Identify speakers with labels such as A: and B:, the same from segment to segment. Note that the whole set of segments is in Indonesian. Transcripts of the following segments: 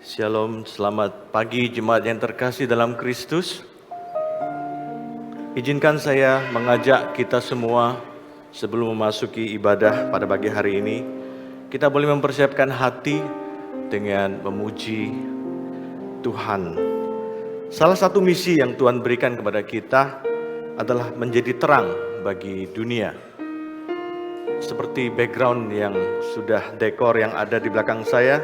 A: Shalom, selamat pagi jemaat yang terkasih dalam Kristus. Izinkan saya mengajak kita semua sebelum memasuki ibadah pada pagi hari ini, kita boleh mempersiapkan hati dengan memuji Tuhan. Salah satu misi yang Tuhan berikan kepada kita adalah menjadi terang bagi dunia. Seperti background yang sudah dekor yang ada di belakang saya,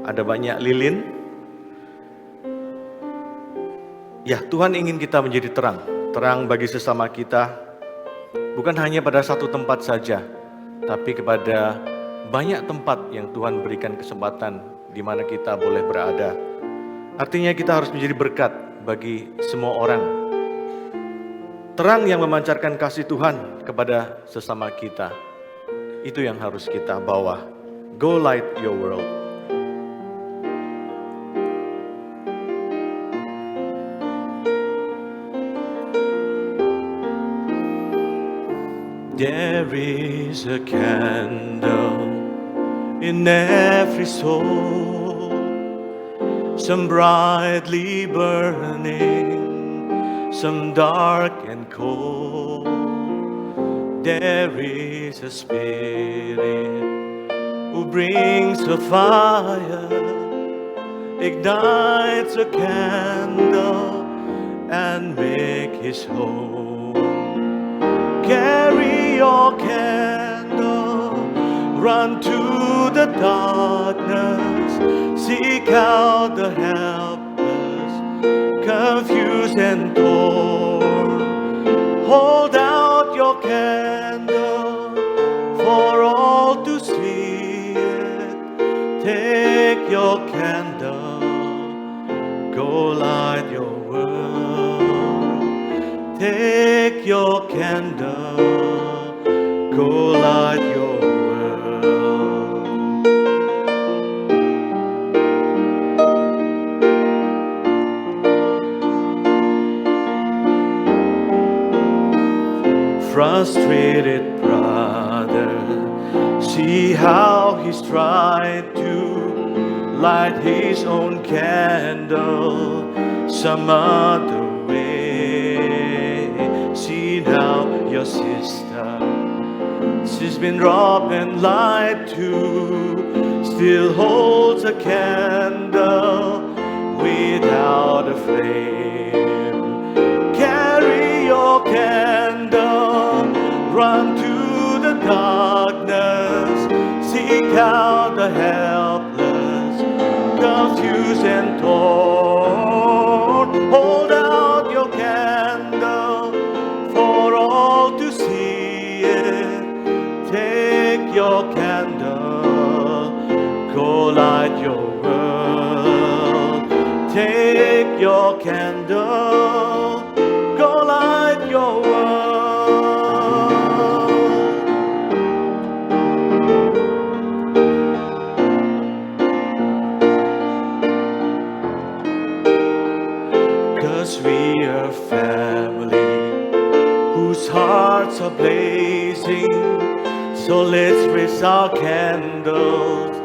A: ada banyak lilin. Ya, Tuhan ingin kita menjadi terang bagi sesama kita, bukan hanya pada satu tempat saja, tapi kepada banyak tempat yang Tuhan berikan kesempatan di mana kita boleh berada. Artinya kita harus menjadi berkat bagi semua orang. Terang yang memancarkan kasih Tuhan kepada sesama kita. Itu yang harus kita bawa. Go light your world. There is a candle in every soul, some brightly burning, some dark and cold. There is a spirit who brings a fire, ignites a candle and makes his home. Carry your candle, run to the darkness, seek out the helpless, confused and torn. Hold out your candle for all to see it. Take your candle, go light your world. Take your candle, go light your world. Frustrated brother, see how he's tried to light his own candle some other way. See now your sister, she's been robbed and lied to, still holds a candle without a flame. Carry your candle, run to the darkness, seek out the helpless, confused and torn. Hold out your candle for all to see it. Take your candle, go light your world. Take your candle, go light your world. 'Cause we are family whose hearts are blazing, so let's raise our candles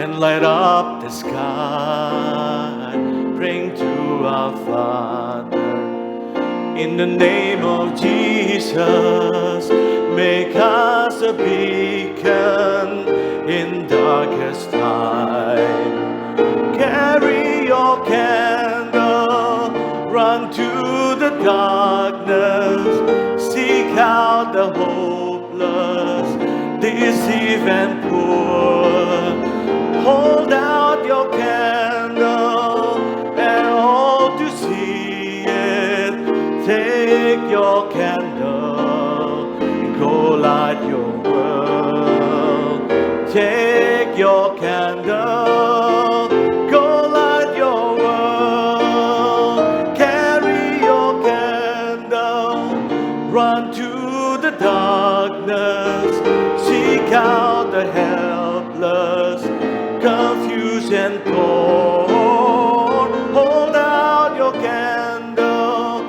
A: and light up the sky. Bring to our Father in the name of Jesus. Make us a beacon in darkest time. Carry your candle, run to the darkness, seek out the hopeless, deceive and poor. Hold out your candle and all to see it. Take your candle and go light your world. Take your candle, go light your world. Carry your candle, run to the darkness, seek out the helpless, confused and torn. Hold out your candle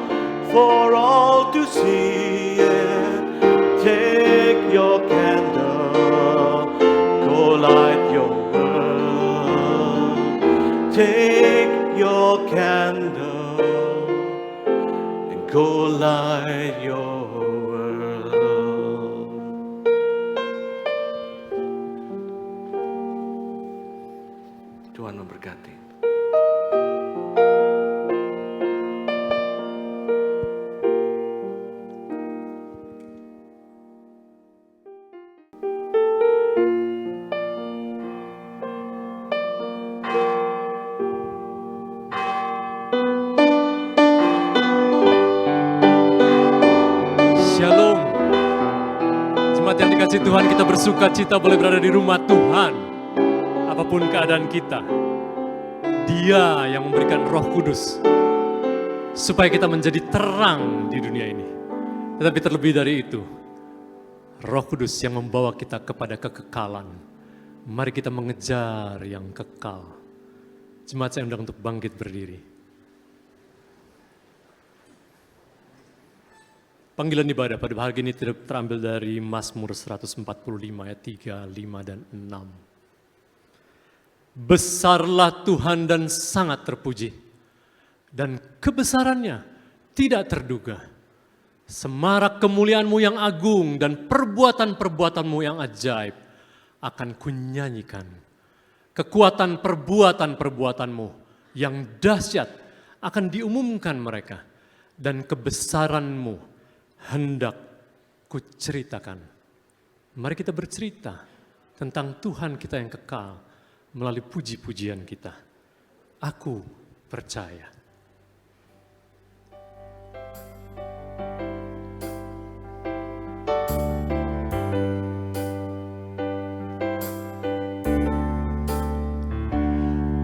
A: for all to see it. Take your candle, go light your world. your candle and go light your world. Tuhan memberkati.
B: Shalom. Jemaat yang dikasihi Tuhan, kita bersuka cita boleh berada di rumah Tuhan. Apapun keadaan kita, Dia yang memberikan Roh Kudus supaya kita menjadi terang di dunia ini. Tetapi terlebih dari itu, Roh Kudus yang membawa kita kepada kekekalan. Mari kita mengejar yang kekal. Jemaat saya undang untuk bangkit berdiri. Panggilan ibadah pada pagi ini terambil dari Mazmur 145 ayat 3, 5, dan 6. Besarlah Tuhan dan sangat terpuji, dan kebesarannya tidak terduga. Semarak kemuliaan-Mu yang agung dan perbuatan-perbuatan-Mu yang ajaib akan kunyanyikan. Kekuatan perbuatan-perbuatan-Mu yang dahsyat akan diumumkan mereka, dan kebesaran-Mu hendak kuceritakan. Mari kita bercerita tentang Tuhan kita yang kekal melalui puji-pujian kita. Aku percaya.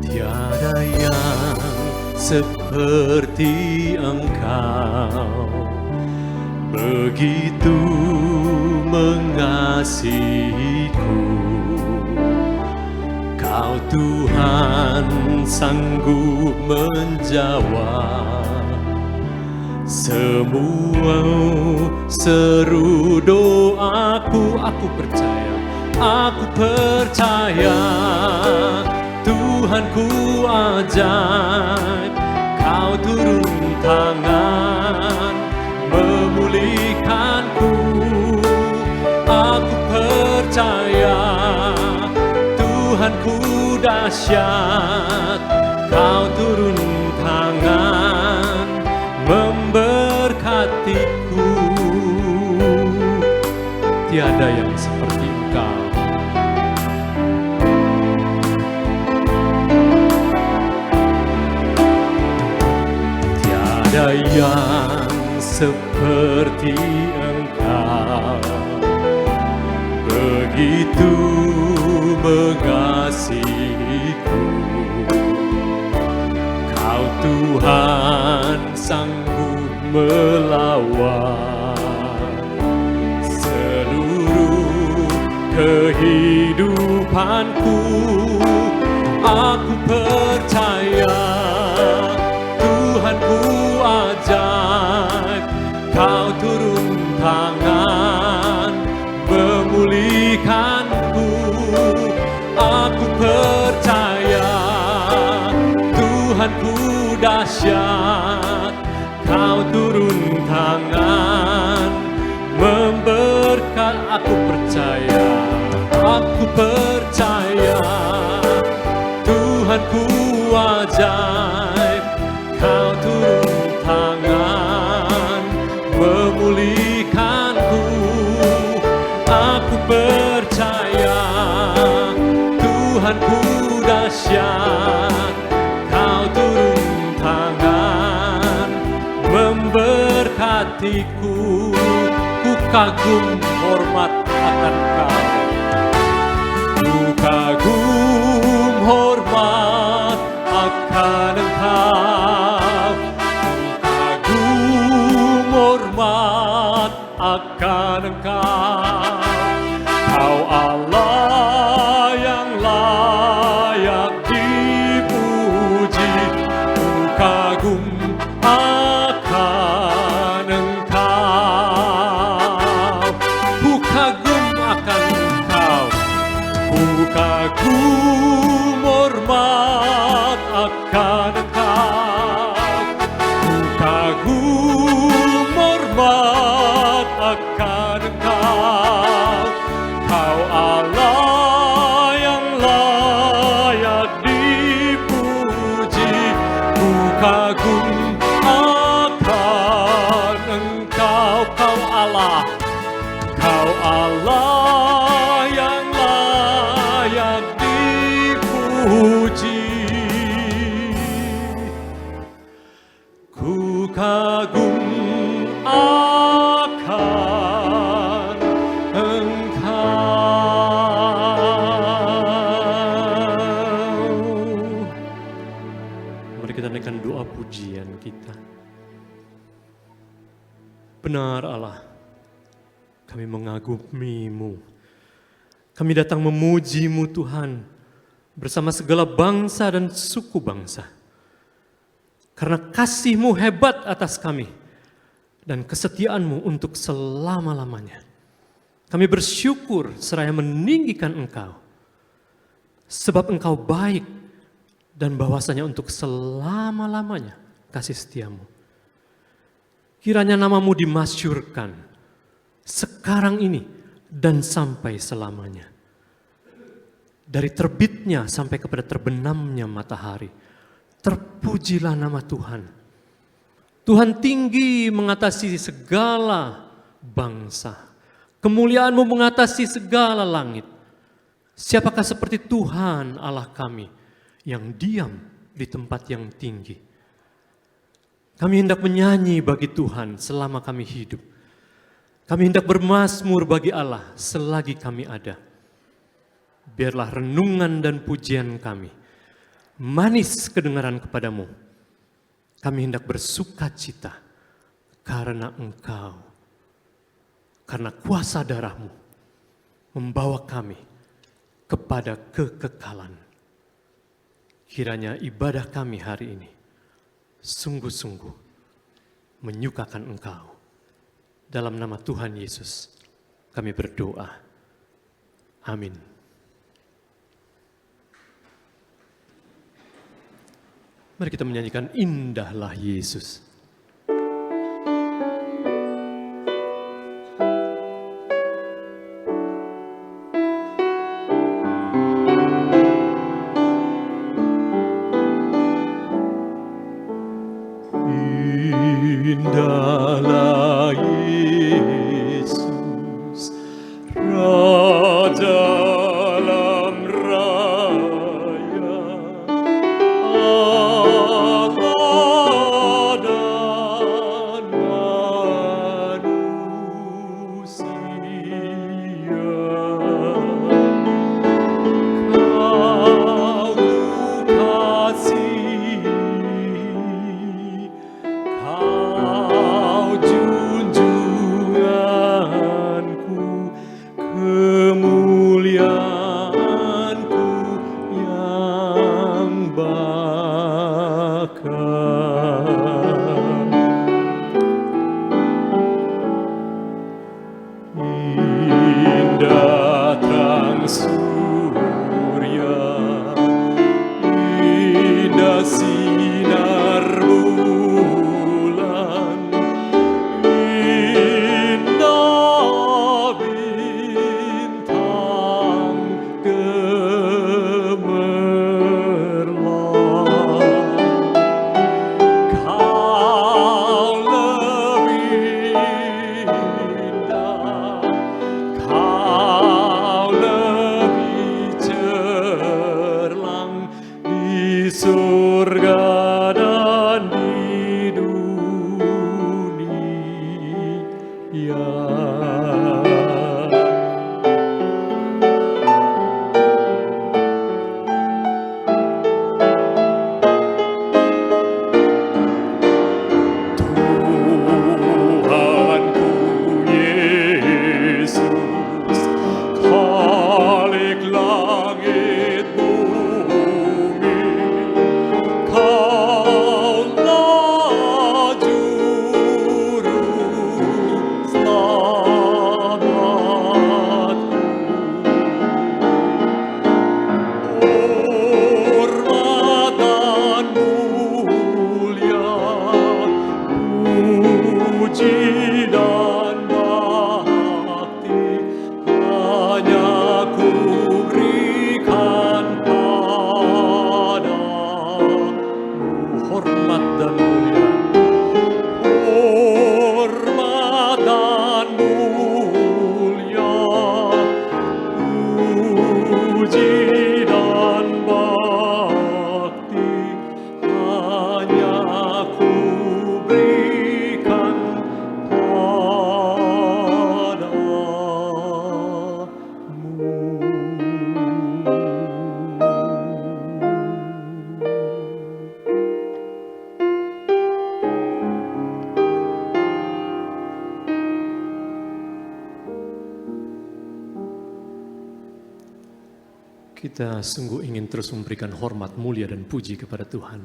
B: Tiada yang seperti Engkau, begitu mengasihiku. Kau Tuhan sanggup menjawab semua seru doaku. Aku percaya Tuhanku ajaib. Kau turun tangan memulihkanku. Aku percaya Tuhanku dahsyat. Kau turun tangan memberkatiku. Tiada yang seperti Engkau. Tiada yang seperti Engkau, begitu mengasihiku. Kau Tuhan sanggup melawan seluruh kehidupanku. Aku percaya Tuhanku ajaib. Kau turun tangan memulihkanku. Aku percaya Tuhanku dahsyat. Kau turun tangan memberkat. Aku percaya Tuhanku ajaib. Kau turun tangan memulihkanku. Aku percaya Tuhanku dahsyat. Kau turun tangan memberkatiku. Ku kagum hormat akan Kau. Ku kagum hormat akan Engkau. Ku kagum hormat akan Engkau. Kau Allah yang layak dipuji. Ku kagum akan Engkau. Ku kagum akan Engkau. Ku kagum hormat akan Engkau. Allah yang layak dipuji. Ku kagum akan Engkau. Mari kita naikkan doa pujian kita. Benar Allah, kami mengagumi-Mu. Kami datang memuji-Mu Tuhan bersama segala bangsa dan suku bangsa. Karena kasih-Mu hebat atas kami dan kesetiaan-Mu untuk selama-lamanya. Kami bersyukur seraya meninggikan Engkau. Sebab Engkau baik dan bahwasanya untuk selama-lamanya kasih setia-Mu. Kiranya nama-Mu dimasyurkan sekarang ini dan sampai selamanya. Dari terbitnya sampai kepada terbenamnya matahari, terpujilah nama Tuhan. Tuhan tinggi mengatasi segala bangsa. Kemuliaan-Mu mengatasi segala langit. Siapakah seperti Tuhan Allah kami yang diam di tempat yang tinggi. Kami hendak menyanyi bagi Tuhan selama kami hidup. Kami hendak bermazmur bagi Allah selagi kami ada. Biarlah renungan dan pujian kami manis kedengaran kepadamu. Kami hendak bersuka cita karena Engkau. Karena kuasa darah-Mu membawa kami kepada kekekalan. Kiranya ibadah kami hari ini sungguh-sungguh menyukakan Engkau. Dalam nama Tuhan Yesus kami berdoa. Amin. Mari kita menyanyikan Indahlah Yesus. Indahlah Yesus, Raja dalam raya, Allah dan manusia. Kau ku kasihi, Kau junjunganku, kemuliaanku yang bakal. Indah terang surya, indah sinar bulan, indah bintang gemerlap. Kau lebih indah, Kau lebih cerlang di surga dan di dunia. Tuhanku Yesus, Khalik langit bumi, Kita sungguh ingin terus memberikan hormat, mulia, dan puji kepada Tuhan.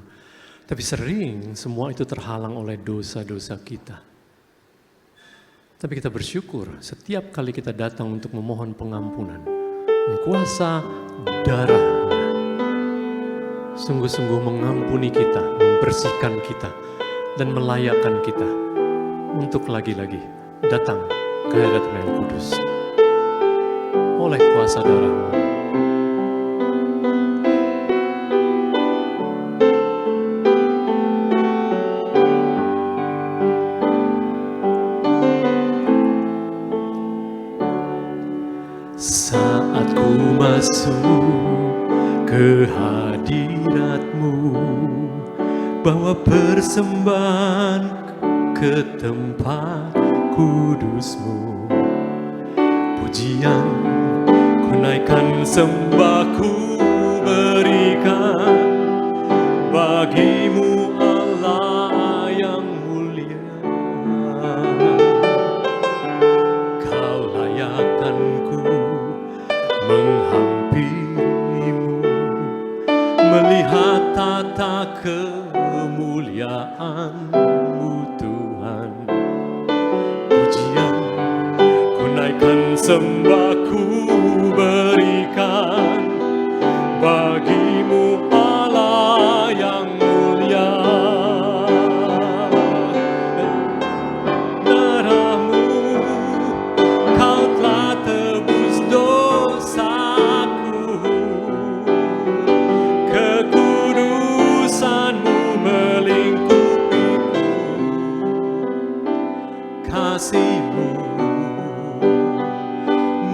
B: Tapi sering semua itu terhalang oleh dosa-dosa kita. Tapi kita bersyukur setiap kali kita datang untuk memohon pengampunan. Kuasa darah sungguh-sungguh mengampuni kita, membersihkan kita, dan melayakkan kita untuk lagi-lagi datang ke hadirat Yang Kudus. Oleh kuasa darah-Mu. Saat ku masuk ke hadirat-Mu, bawa persembahan ke tempat kudus-Mu. Pujian ku naikkan, sembah ku berikan bagi-Mu Allah yang mulia. Kau layakkan ku menghampirimu, melihat tata kemuliaan-Mu Tuhan. Pujian ku naikkan, sembah ku berikan bagi-Mu Allah yang mulia. Darah-Mu Kau telah tebus dosaku, kekudusan-Mu melingkupiku, kasih-Mu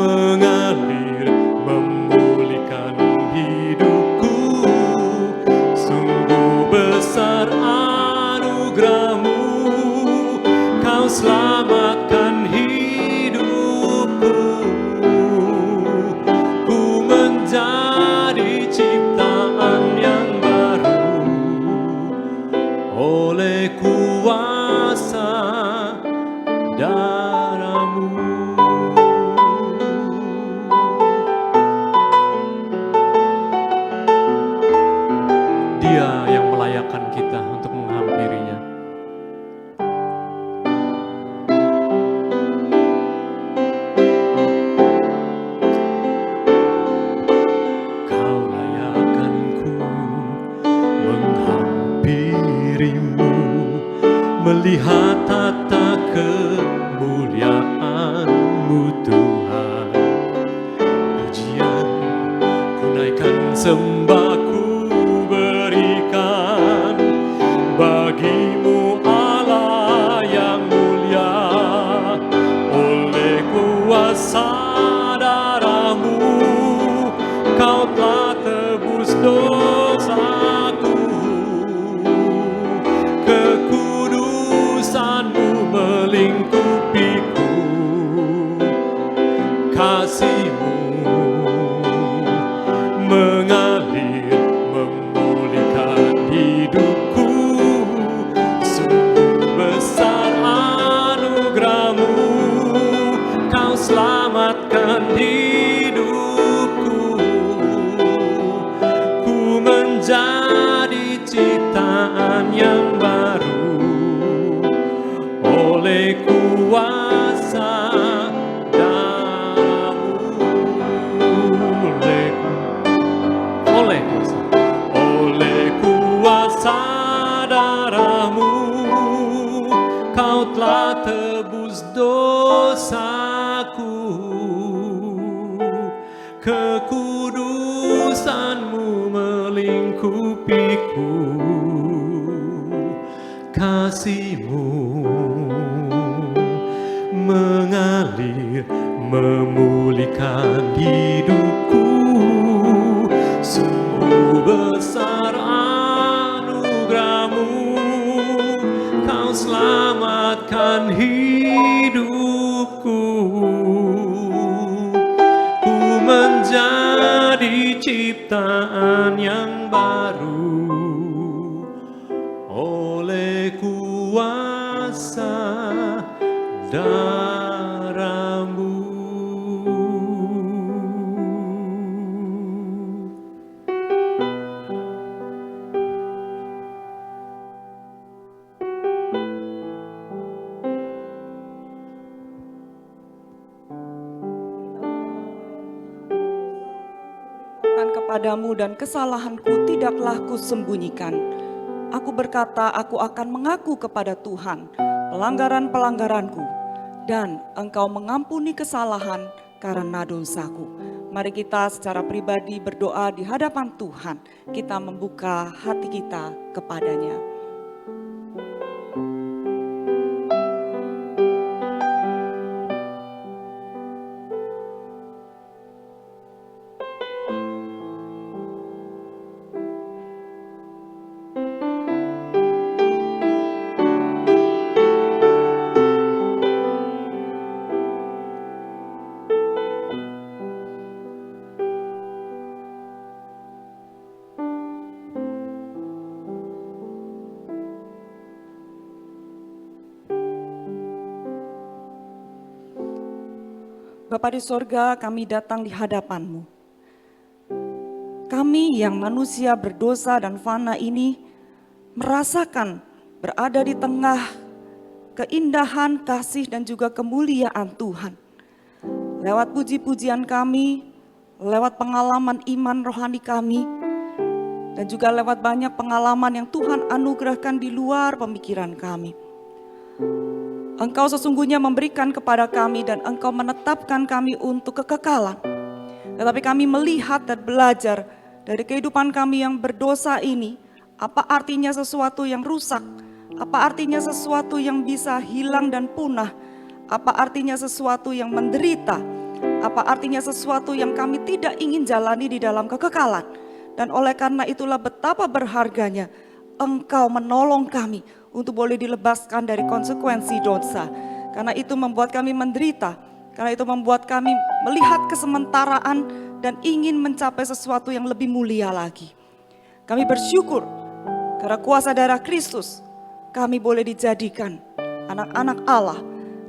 B: mengalir memulihkan hidupku. Sungguh besar anugerah-Mu, Kau selamatkan hidupku. Ku menjadi ciptaan yang baru oleh kuasa darah-Mu. Dia yang melayakkan kita untuk menghampirinya. Kau layakkanku menghampirimu, melihat tata kemuliaan-Mu Tuhan. Pujian ku naikkan, sembah ku berikan bagi-Mu Allah yang mulia. Oleh kuasa darah-Mu Kau telah tebus dosaku, kekudusan-Mu melingkupiku, kasih-Mu mengalir memulihkan hidupku. Sungguh besar anugerah-Mu, Kau selamatkan hidupku. Ku menjadi ciptaan yang baru oleh kuasa darah-Mu. Oleh kuasa darah-Mu Kau telah tebus dosaku, kekudusan-Mu melingkupiku, kasih-Mu mengalir memulihkan hidupku. Sungguh besar anugerah-Mu, Kau selamatkan hidupku. Ku menjadi ciptaan yang baru oleh kuasa darah-Mu.
C: kepadamu dan kesalahanku tidaklah kusembunyikan. Aku berkata, aku akan mengaku kepada Tuhan pelanggaran-pelanggaranku, dan Engkau mengampuni kesalahan karena dosaku. Mari kita secara pribadi berdoa di hadapan Tuhan. Kita membuka hati kita kepadanya. Bapa di sorga, kami datang di hadapan-Mu. Kami yang manusia berdosa dan fana ini merasakan berada di tengah keindahan, kasih dan juga kemuliaan Tuhan. Lewat puji-pujian kami, lewat pengalaman iman rohani kami, dan juga lewat banyak pengalaman yang Tuhan anugerahkan di luar pemikiran kami. Engkau sesungguhnya memberikan kepada kami dan Engkau menetapkan kami untuk kekekalan. Tetapi kami melihat dan belajar dari kehidupan kami yang berdosa ini, apa artinya sesuatu yang rusak, apa artinya sesuatu yang bisa hilang dan punah, apa artinya sesuatu yang menderita, apa artinya sesuatu yang kami tidak ingin jalani di dalam kekekalan. Dan oleh karena itulah betapa berharganya Engkau menolong kami untuk boleh dilebaskan dari konsekuensi dosa. Karena itu membuat kami menderita, karena itu membuat kami melihat kesementaraan dan ingin mencapai sesuatu yang lebih mulia lagi. Kami bersyukur karena kuasa darah Kristus, kami boleh dijadikan anak-anak Allah.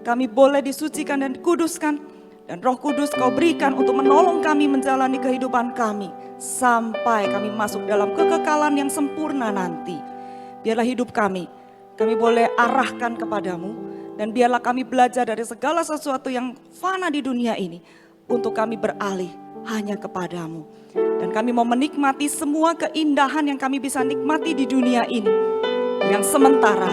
C: Kami boleh disucikan dan dikuduskan, dan Roh Kudus Kau berikan untuk menolong kami menjalani kehidupan kami sampai kami masuk dalam kekekalan yang sempurna nanti. Biarlah hidup kami boleh arahkan kepadamu, dan biarlah kami belajar dari segala sesuatu yang fana di dunia ini untuk kami beralih hanya kepadamu. Dan kami mau menikmati semua keindahan yang kami bisa nikmati di dunia ini, yang sementara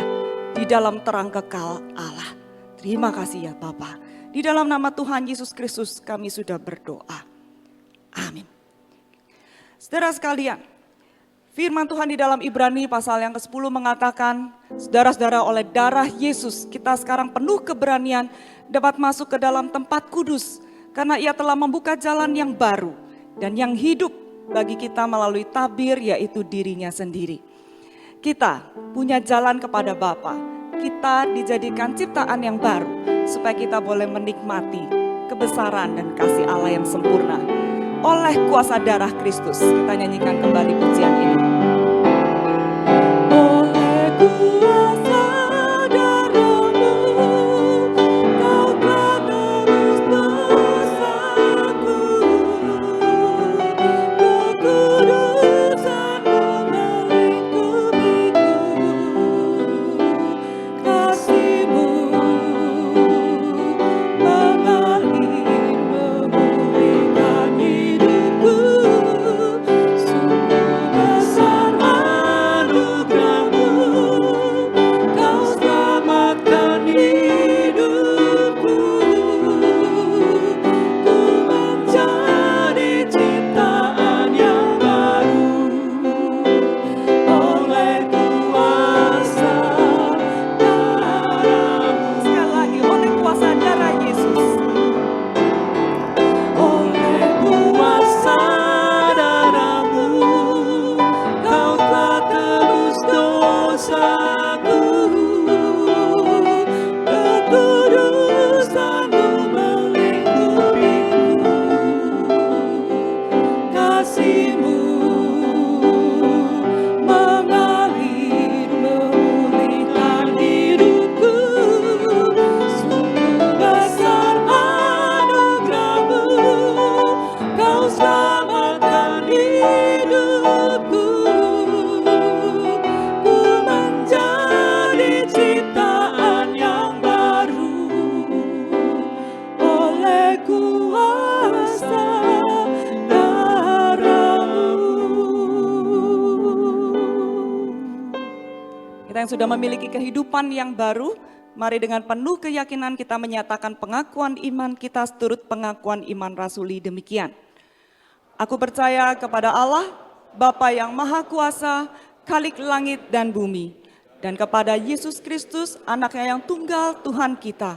C: di dalam terang kekal Allah. Terima kasih ya Bapa. Di dalam nama Tuhan Yesus Kristus kami sudah berdoa. Amin. Saudara sekalian, firman Tuhan di dalam Ibrani pasal yang ke-10 mengatakan, saudara-saudara, oleh darah Yesus kita sekarang penuh keberanian dapat masuk ke dalam tempat kudus, karena Ia telah membuka jalan yang baru dan yang hidup bagi kita melalui tabir, yaitu dirinya sendiri. Kita punya jalan kepada Bapa, kita dijadikan ciptaan yang baru supaya kita boleh menikmati kebesaran dan kasih Allah yang sempurna. Oleh kuasa darah Kristus, kita nyanyikan kembali pujian ini. Oleh kuasa darah-Mu, Kau telah tebus dosaku. Kekudusan-Mu melingkupiku. Kasih-Mu mengalir memulihkan hidupku. Sungguh besar Kita yang sudah memiliki kehidupan yang baru, mari dengan penuh keyakinan kita menyatakan pengakuan iman kita seturut pengakuan iman rasuli demikian. Aku percaya kepada Allah, Bapa yang Maha Kuasa, Khalik langit dan bumi, dan kepada Yesus Kristus, anaknya yang tunggal Tuhan kita,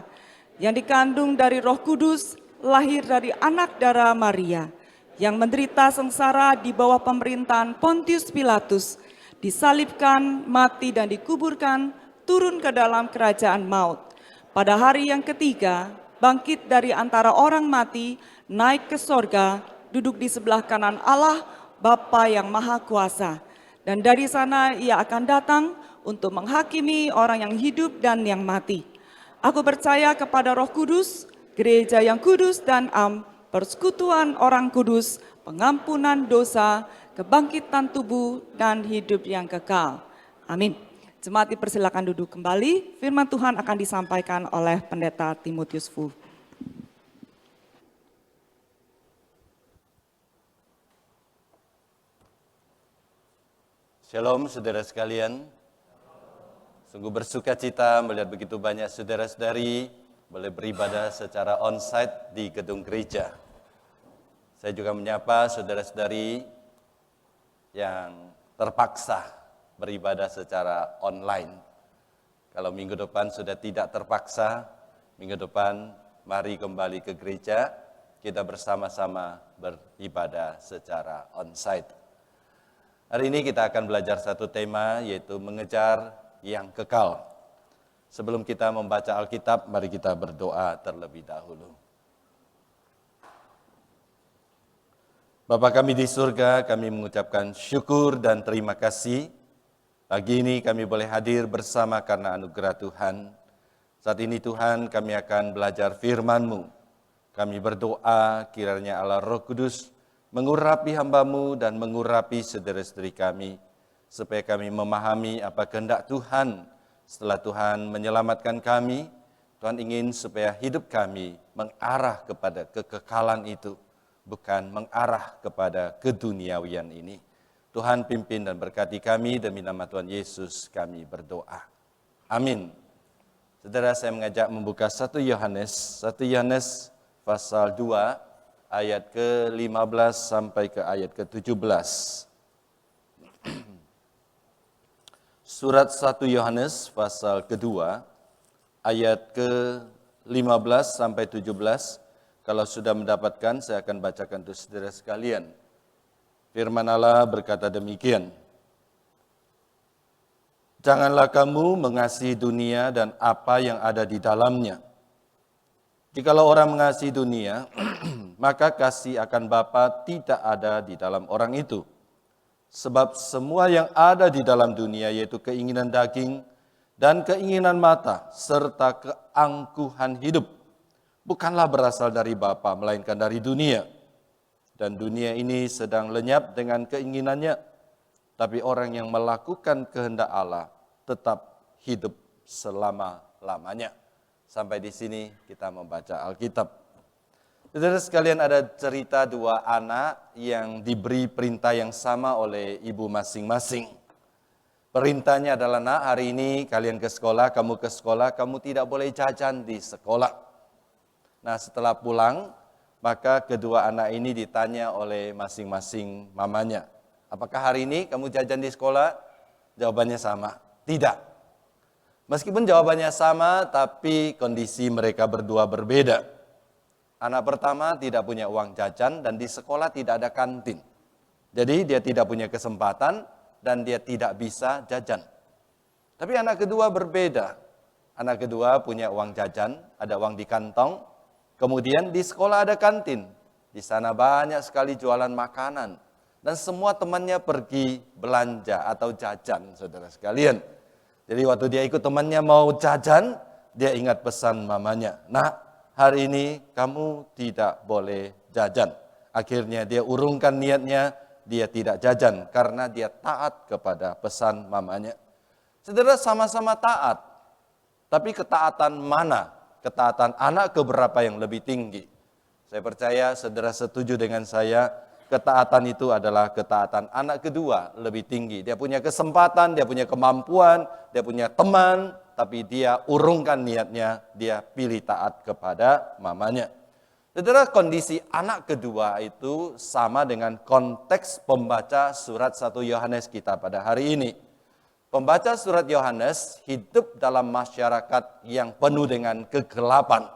C: yang dikandung dari Roh Kudus, lahir dari anak darah Maria, yang menderita sengsara di bawah pemerintahan Pontius Pilatus, disalibkan, mati dan dikuburkan, turun ke dalam kerajaan maut. Pada hari yang ketiga, bangkit dari antara orang mati, naik ke sorga, duduk di sebelah kanan Allah, Bapa yang Maha Kuasa. Dan dari sana ia akan datang untuk menghakimi orang yang hidup dan yang mati. Aku percaya kepada Roh Kudus, gereja yang kudus dan am, persekutuan orang kudus, pengampunan dosa, kebangkitan tubuh, dan hidup yang kekal. Amin. Jemaat dipersilakan duduk kembali. Firman Tuhan akan disampaikan oleh Pendeta Timotius Fu.
D: Shalom saudara sekalian. Sungguh bersuka cita melihat begitu banyak saudara-saudari boleh beribadah secara onsite di gedung gereja. Saya juga menyapa saudara-saudari yang terpaksa beribadah secara online. Kalau minggu depan sudah tidak terpaksa, minggu depan mari kembali ke gereja, kita bersama-sama beribadah secara onsite. Hari ini kita akan belajar satu tema, yaitu mengejar yang kekal. Sebelum kita membaca Alkitab, mari kita berdoa terlebih dahulu. Bapa kami di surga, kami mengucapkan syukur dan terima kasih. Pagi ini kami boleh hadir bersama karena anugerah Tuhan. Saat ini Tuhan, kami akan belajar firman-Mu. Kami berdoa kiranya Allah Roh Kudus mengurapi hamba-Mu dan mengurapi saudara-saudari kami, supaya kami memahami apa kehendak Tuhan. Setelah Tuhan menyelamatkan kami, Tuhan ingin supaya hidup kami mengarah kepada kekekalan itu, bukan mengarah kepada keduniawian ini. Tuhan pimpin dan berkati kami, demi nama Tuhan Yesus kami berdoa. Amin. Saudara, saya mengajak membuka 1 Yohanes pasal 2, ayat ke-15 sampai ke ayat ke-17. Surat 1 Yohanes pasal kedua, ayat ke-15 sampai 17. Kalau sudah mendapatkan, saya akan bacakan untuk saudara sekalian. Firman Allah berkata demikian. Janganlah kamu mengasihi dunia dan apa yang ada di dalamnya. Jikalau orang mengasihi dunia, maka kasih akan Bapa tidak ada di dalam orang itu. Sebab semua yang ada di dalam dunia, yaitu keinginan daging dan keinginan mata, serta keangkuhan hidup, bukanlah berasal dari Bapa, melainkan dari dunia. Dan dunia ini sedang lenyap dengan keinginannya, tapi orang yang melakukan kehendak Allah tetap hidup selama-lamanya. Sampai di sini kita membaca Alkitab. Saudara sekalian, ada cerita dua anak yang diberi perintah yang sama oleh ibu masing-masing. Perintahnya adalah, nak, hari ini kalian ke sekolah, kamu tidak boleh jajan di sekolah. Nah, setelah pulang, maka kedua anak ini ditanya oleh masing-masing mamanya. Apakah hari ini kamu jajan di sekolah? Jawabannya sama, tidak. Meskipun jawabannya sama, tapi kondisi mereka berdua berbeda. Anak pertama tidak punya uang jajan dan di sekolah tidak ada kantin. Jadi dia tidak punya kesempatan dan dia tidak bisa jajan. Tapi anak kedua berbeda. Anak kedua punya uang jajan, ada uang di kantong. Kemudian di sekolah ada kantin. Di sana banyak sekali jualan makanan. Dan semua temannya pergi belanja atau jajan, saudara sekalian. Jadi waktu dia ikut temannya mau jajan, dia ingat pesan mamanya. Nah, hari ini kamu tidak boleh jajan. Akhirnya dia urungkan niatnya, dia tidak jajan karena dia taat kepada pesan mamanya. Saudara, sama-sama taat. Tapi ketaatan mana? Ketaatan anak keberapa yang lebih tinggi? Saya percaya saudara setuju dengan saya, ketaatan itu adalah ketaatan anak kedua lebih tinggi. Dia punya kesempatan, dia punya kemampuan, dia punya teman, tapi dia urungkan niatnya, dia pilih taat kepada mamanya. Saudara, kondisi anak kedua itu sama dengan konteks pembaca surat 1 Yohanes kita pada hari ini. Pembaca surat Yohanes hidup dalam masyarakat yang penuh dengan kegelapan.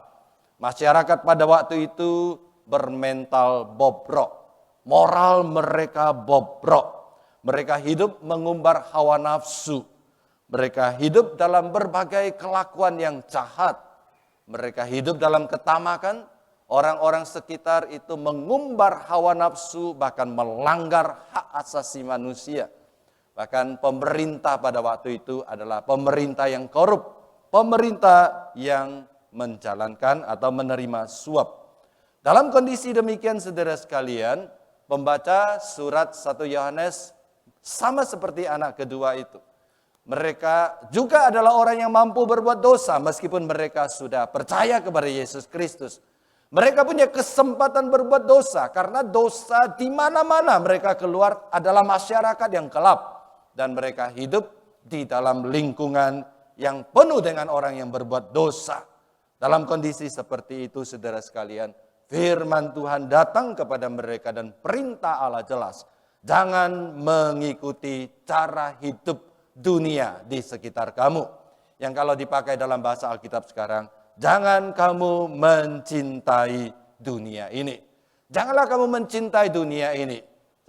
D: Masyarakat pada waktu itu bermental bobrok. Moral mereka bobrok. Mereka hidup mengumbar hawa nafsu. Mereka hidup dalam berbagai kelakuan yang jahat. Mereka hidup dalam ketamakan. Orang-orang sekitar itu mengumbar hawa nafsu, bahkan melanggar hak asasi manusia. Bahkan pemerintah pada waktu itu adalah pemerintah yang korup. Pemerintah yang menjalankan atau menerima suap. Dalam kondisi demikian, saudara sekalian, pembaca surat 1 Yohanes sama seperti anak kedua itu. Mereka juga adalah orang yang mampu berbuat dosa meskipun mereka sudah percaya kepada Yesus Kristus. Mereka punya kesempatan berbuat dosa karena dosa di mana-mana mereka keluar adalah masyarakat yang gelap. Dan mereka hidup di dalam lingkungan yang penuh dengan orang yang berbuat dosa. Dalam kondisi seperti itu, saudara sekalian, firman Tuhan datang kepada mereka dan perintah Allah jelas. Jangan mengikuti cara hidup dunia di sekitar kamu. Yang kalau dipakai dalam bahasa Alkitab sekarang, jangan kamu mencintai dunia ini. Janganlah kamu mencintai dunia ini.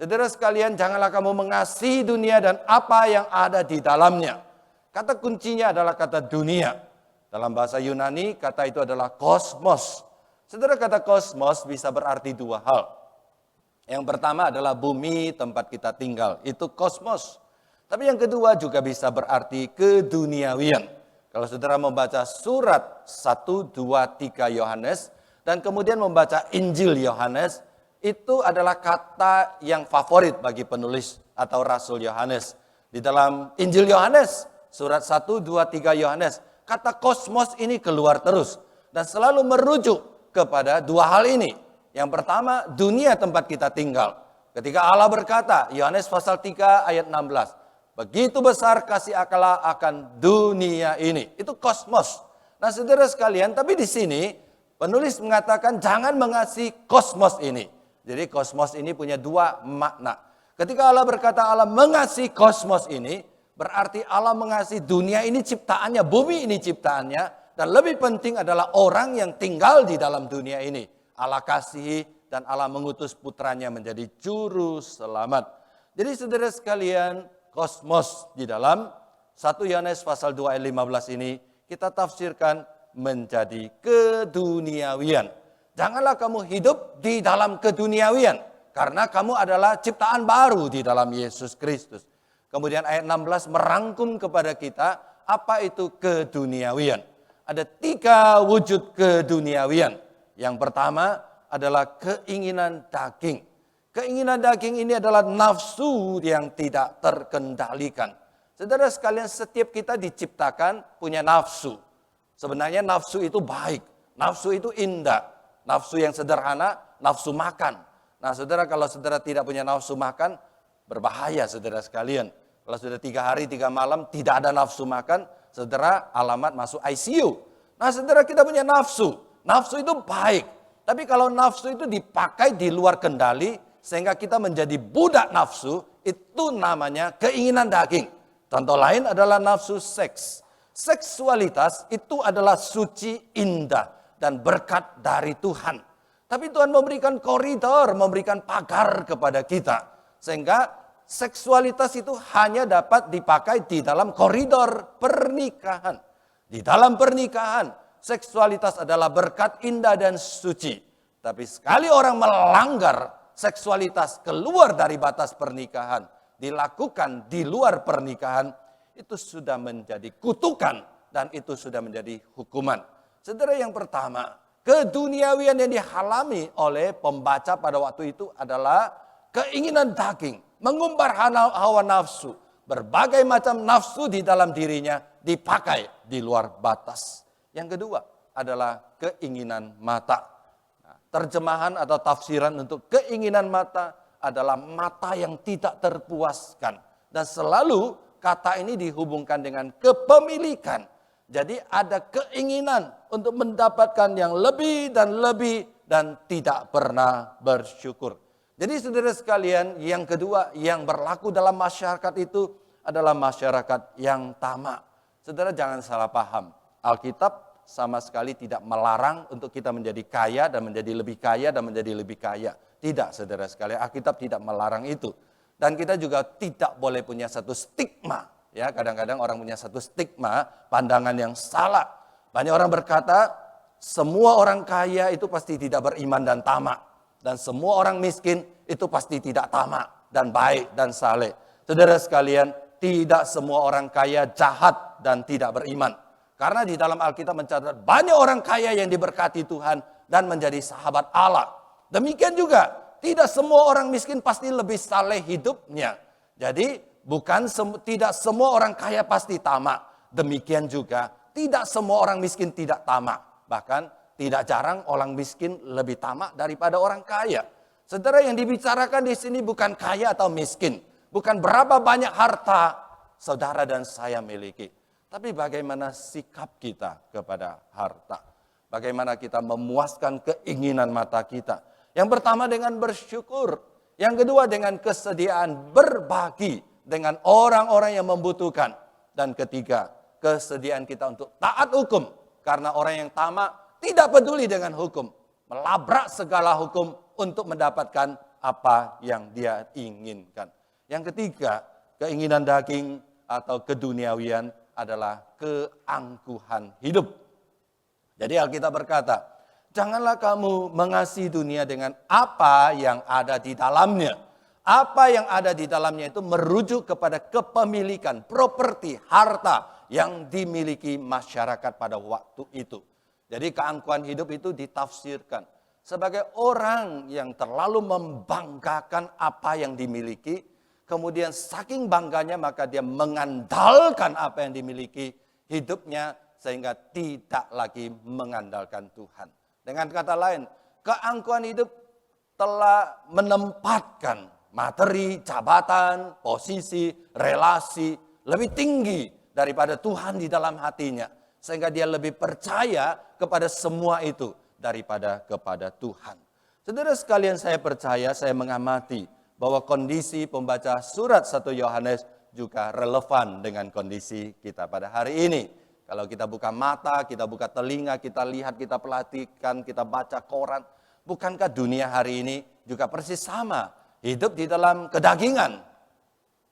D: Saudara sekalian, janganlah kamu mengasihi dunia dan apa yang ada di dalamnya. Kata kuncinya adalah kata dunia. Dalam bahasa Yunani, kata itu adalah kosmos. Saudara, kata kosmos bisa berarti dua hal. Yang pertama adalah bumi tempat kita tinggal. Itu kosmos. Tapi yang kedua juga bisa berarti keduniawian. Kalau saudara membaca surat 1, 2, 3 Yohanes, dan kemudian membaca Injil Yohanes, itu adalah kata yang favorit bagi penulis atau Rasul Yohanes. Di dalam Injil Yohanes, surat 1, 2, 3 Yohanes, kata kosmos ini keluar terus. Dan selalu merujuk kepada dua hal ini. Yang pertama, dunia tempat kita tinggal. Ketika Allah berkata, Yohanes pasal 3 ayat 16, begitu besar kasih Allah akan dunia ini. Itu kosmos. Nah, saudara sekalian, tapi di sini penulis mengatakan jangan mengasihi kosmos ini. Jadi kosmos ini punya dua makna. Ketika Allah berkata Allah mengasihi kosmos ini, berarti Allah mengasihi dunia ini ciptaannya, bumi ini ciptaannya, dan lebih penting adalah orang yang tinggal di dalam dunia ini. Allah kasihi dan Allah mengutus putranya menjadi juru selamat. Jadi saudara sekalian, kosmos di dalam 1 Yohanes pasal 2 ayat 15 ini kita tafsirkan menjadi keduniawian. Janganlah kamu hidup di dalam keduniawian karena kamu adalah ciptaan baru di dalam Yesus Kristus. Kemudian ayat 16 merangkum kepada kita apa itu keduniawian. Ada 3 wujud keduniawian. Yang pertama adalah keinginan daging. Keinginan daging ini adalah nafsu yang tidak terkendalikan. Saudara sekalian, setiap kita diciptakan punya nafsu. Sebenarnya nafsu itu baik, nafsu itu indah. Nafsu yang sederhana, nafsu makan. Nah saudara, kalau saudara tidak punya nafsu makan, berbahaya saudara sekalian. Kalau sudah 3 hari 3 malam tidak ada nafsu makan, saudara alamat masuk ICU. Nah saudara, kita punya nafsu. Nafsu itu baik. Tapi kalau nafsu itu dipakai di luar kendali, sehingga kita menjadi budak nafsu, itu namanya keinginan daging. Contoh lain adalah nafsu seks. Seksualitas itu adalah suci, indah, dan berkat dari Tuhan. Tapi Tuhan memberikan koridor, memberikan pagar kepada kita. Sehingga seksualitas itu hanya dapat dipakai di dalam koridor pernikahan. Di dalam pernikahan, seksualitas adalah berkat indah dan suci. Tapi sekali orang melanggar seksualitas keluar dari batas pernikahan, dilakukan di luar pernikahan, itu sudah menjadi kutukan dan itu sudah menjadi hukuman. Saudara, yang pertama, keduniawian yang dialami oleh pembaca pada waktu itu adalah keinginan daging, mengumbar hawa nafsu, berbagai macam nafsu di dalam dirinya dipakai di luar batas. Yang kedua adalah keinginan mata. Nah, terjemahan atau tafsiran untuk keinginan mata adalah mata yang tidak terpuaskan. Dan selalu kata ini dihubungkan dengan kepemilikan. Jadi ada keinginan untuk mendapatkan yang lebih dan tidak pernah bersyukur. Jadi saudara sekalian, yang kedua yang berlaku dalam masyarakat itu adalah masyarakat yang tamak. Saudara jangan salah paham. Alkitab sama sekali tidak melarang untuk kita menjadi kaya dan menjadi lebih kaya dan menjadi lebih kaya. Tidak saudara sekalian, Alkitab tidak melarang itu. Dan kita juga tidak boleh punya satu stigma. Ya, kadang-kadang orang punya satu stigma, pandangan yang salah. Banyak orang berkata, semua orang kaya itu pasti tidak beriman dan tamak. Dan semua orang miskin itu pasti tidak tamak dan baik dan saleh. Saudara sekalian, tidak semua orang kaya jahat dan tidak beriman. Karena di dalam Alkitab mencatat banyak orang kaya yang diberkati Tuhan dan menjadi sahabat Allah. Demikian juga, tidak semua orang miskin pasti lebih saleh hidupnya. Jadi, tidak semua orang kaya pasti tamak. Demikian juga, tidak semua orang miskin tidak tamak. Bahkan, tidak jarang orang miskin lebih tamak daripada orang kaya. Saudara, yang dibicarakan di sini bukan kaya atau miskin. Bukan berapa banyak harta saudara dan saya miliki. Tapi bagaimana sikap kita kepada harta. Bagaimana kita memuaskan keinginan mata kita. Yang pertama dengan bersyukur. Yang kedua dengan kesediaan berbagi dengan orang-orang yang membutuhkan. Dan ketiga, kesediaan kita untuk taat hukum. Karena orang yang tamak tidak peduli dengan hukum. Melabrak segala hukum untuk mendapatkan apa yang dia inginkan. Yang ketiga, keinginan daging atau keduniawian adalah keangkuhan hidup. Jadi Alkitab berkata, janganlah kamu mengasihi dunia dengan apa yang ada di dalamnya. Apa yang ada di dalamnya itu merujuk kepada kepemilikan, properti, harta yang dimiliki masyarakat pada waktu itu. Jadi keangkuhan hidup itu ditafsirkan sebagai orang yang terlalu membanggakan apa yang dimiliki. Kemudian saking bangganya maka dia mengandalkan apa yang dimiliki hidupnya sehingga tidak lagi mengandalkan Tuhan. Dengan kata lain, keangkuhan hidup telah menempatkan materi, jabatan, posisi, relasi lebih tinggi daripada Tuhan di dalam hatinya. Sehingga dia lebih percaya kepada semua itu daripada kepada Tuhan. Saudara sekalian, saya percaya, saya mengamati bahwa kondisi pembaca surat 1 Yohanes juga relevan dengan kondisi kita pada hari ini. Kalau kita buka mata, kita buka telinga, kita lihat, kita perhatikan, kita baca koran. Bukankah dunia hari ini juga persis sama? Hidup di dalam kedagingan,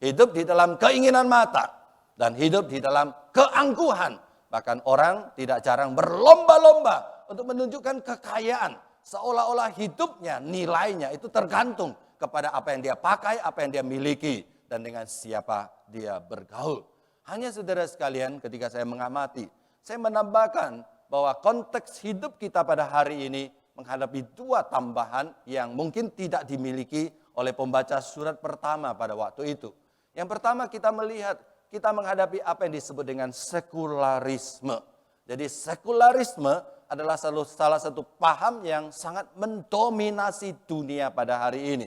D: hidup di dalam keinginan mata, dan hidup di dalam keangkuhan. Bahkan orang tidak jarang berlomba-lomba untuk menunjukkan kekayaan. Seolah-olah hidupnya, nilainya itu tergantung kepada apa yang dia pakai, apa yang dia miliki, dan dengan siapa dia bergaul. Hanya saudara sekalian, ketika saya mengamati, saya menambahkan bahwa konteks hidup kita pada hari ini menghadapi dua tambahan yang mungkin tidak dimiliki oleh pembaca surat pertama pada waktu itu. Yang pertama kita melihat, kita menghadapi apa yang disebut dengan sekularisme. Jadi sekularisme adalah salah satu paham yang sangat mendominasi dunia pada hari ini.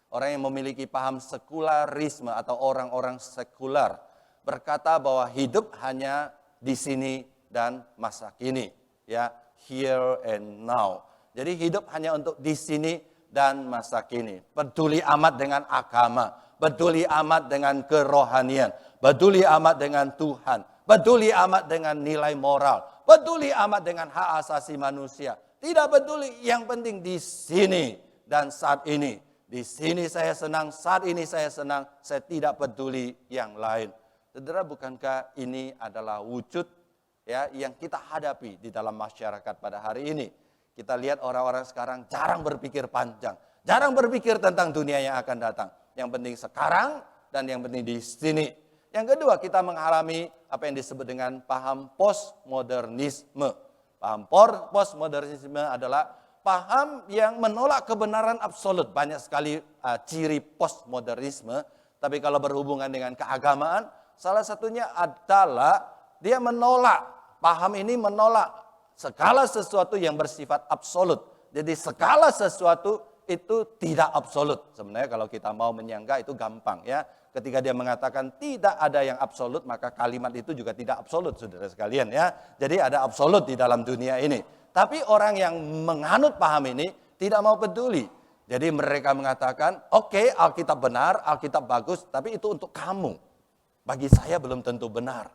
D: Orang yang memiliki paham sekularisme atau orang-orang sekular berkata bahwa hidup hanya di sini dan masa kini, ya, here and now. Jadi hidup hanya untuk di sini dan masa kini. Peduli amat dengan agama, peduli amat dengan kerohanian, peduli amat dengan Tuhan, peduli amat dengan nilai moral, peduli amat dengan hak asasi manusia. Tidak peduli, yang penting di sini dan saat ini. Di sini saya senang, saat ini saya senang, saya tidak peduli yang lain. Saudara, bukankah ini adalah wujud ya yang kita hadapi di dalam masyarakat pada hari ini? Kita lihat orang-orang sekarang jarang berpikir panjang, jarang berpikir tentang dunia yang akan datang. Yang penting sekarang dan yang penting di sini. Yang kedua, kita mengalami apa yang disebut dengan paham postmodernisme. Paham postmodernisme adalah paham yang menolak kebenaran absolut. Banyak sekali ciri postmodernisme. Tapi kalau berhubungan dengan keagamaan, salah satunya adalah dia menolak. Paham ini menolak segala sesuatu yang bersifat absolut. Jadi segala sesuatu itu tidak absolut. Sebenarnya kalau kita mau menyangka itu gampang ya. Ketika dia mengatakan tidak ada yang absolut, maka kalimat itu juga tidak absolut, saudara sekalian ya. Jadi ada absolut di dalam dunia ini. Tapi orang yang menganut paham ini tidak mau peduli. Jadi mereka mengatakan, oke, Alkitab benar, Alkitab bagus, tapi itu untuk kamu. Bagi saya belum tentu benar.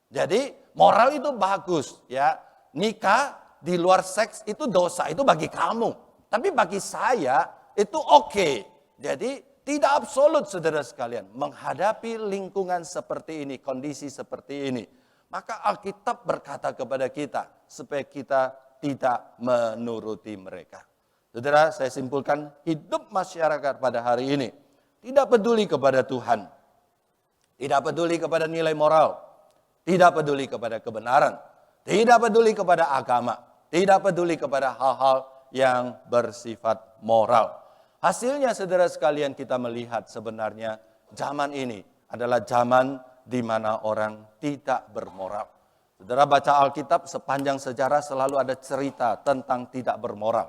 D: Jadi moral itu bagus ya. Nikah di luar seks itu dosa, itu bagi kamu. Tapi bagi saya itu oke. Jadi tidak absolut, saudara sekalian. Menghadapi lingkungan seperti ini, kondisi seperti ini. Maka Alkitab berkata kepada kita, supaya kita tidak menuruti mereka. Saudara, saya simpulkan hidup masyarakat pada hari ini. Tidak peduli kepada Tuhan. Tidak peduli kepada nilai moral. Tidak peduli kepada kebenaran. Tidak peduli kepada agama. Tidak peduli kepada hal-hal yang bersifat moral. Hasilnya saudara sekalian kita melihat sebenarnya zaman ini adalah zaman di mana orang tidak bermoral. Saudara baca Alkitab sepanjang sejarah selalu ada cerita tentang tidak bermoral.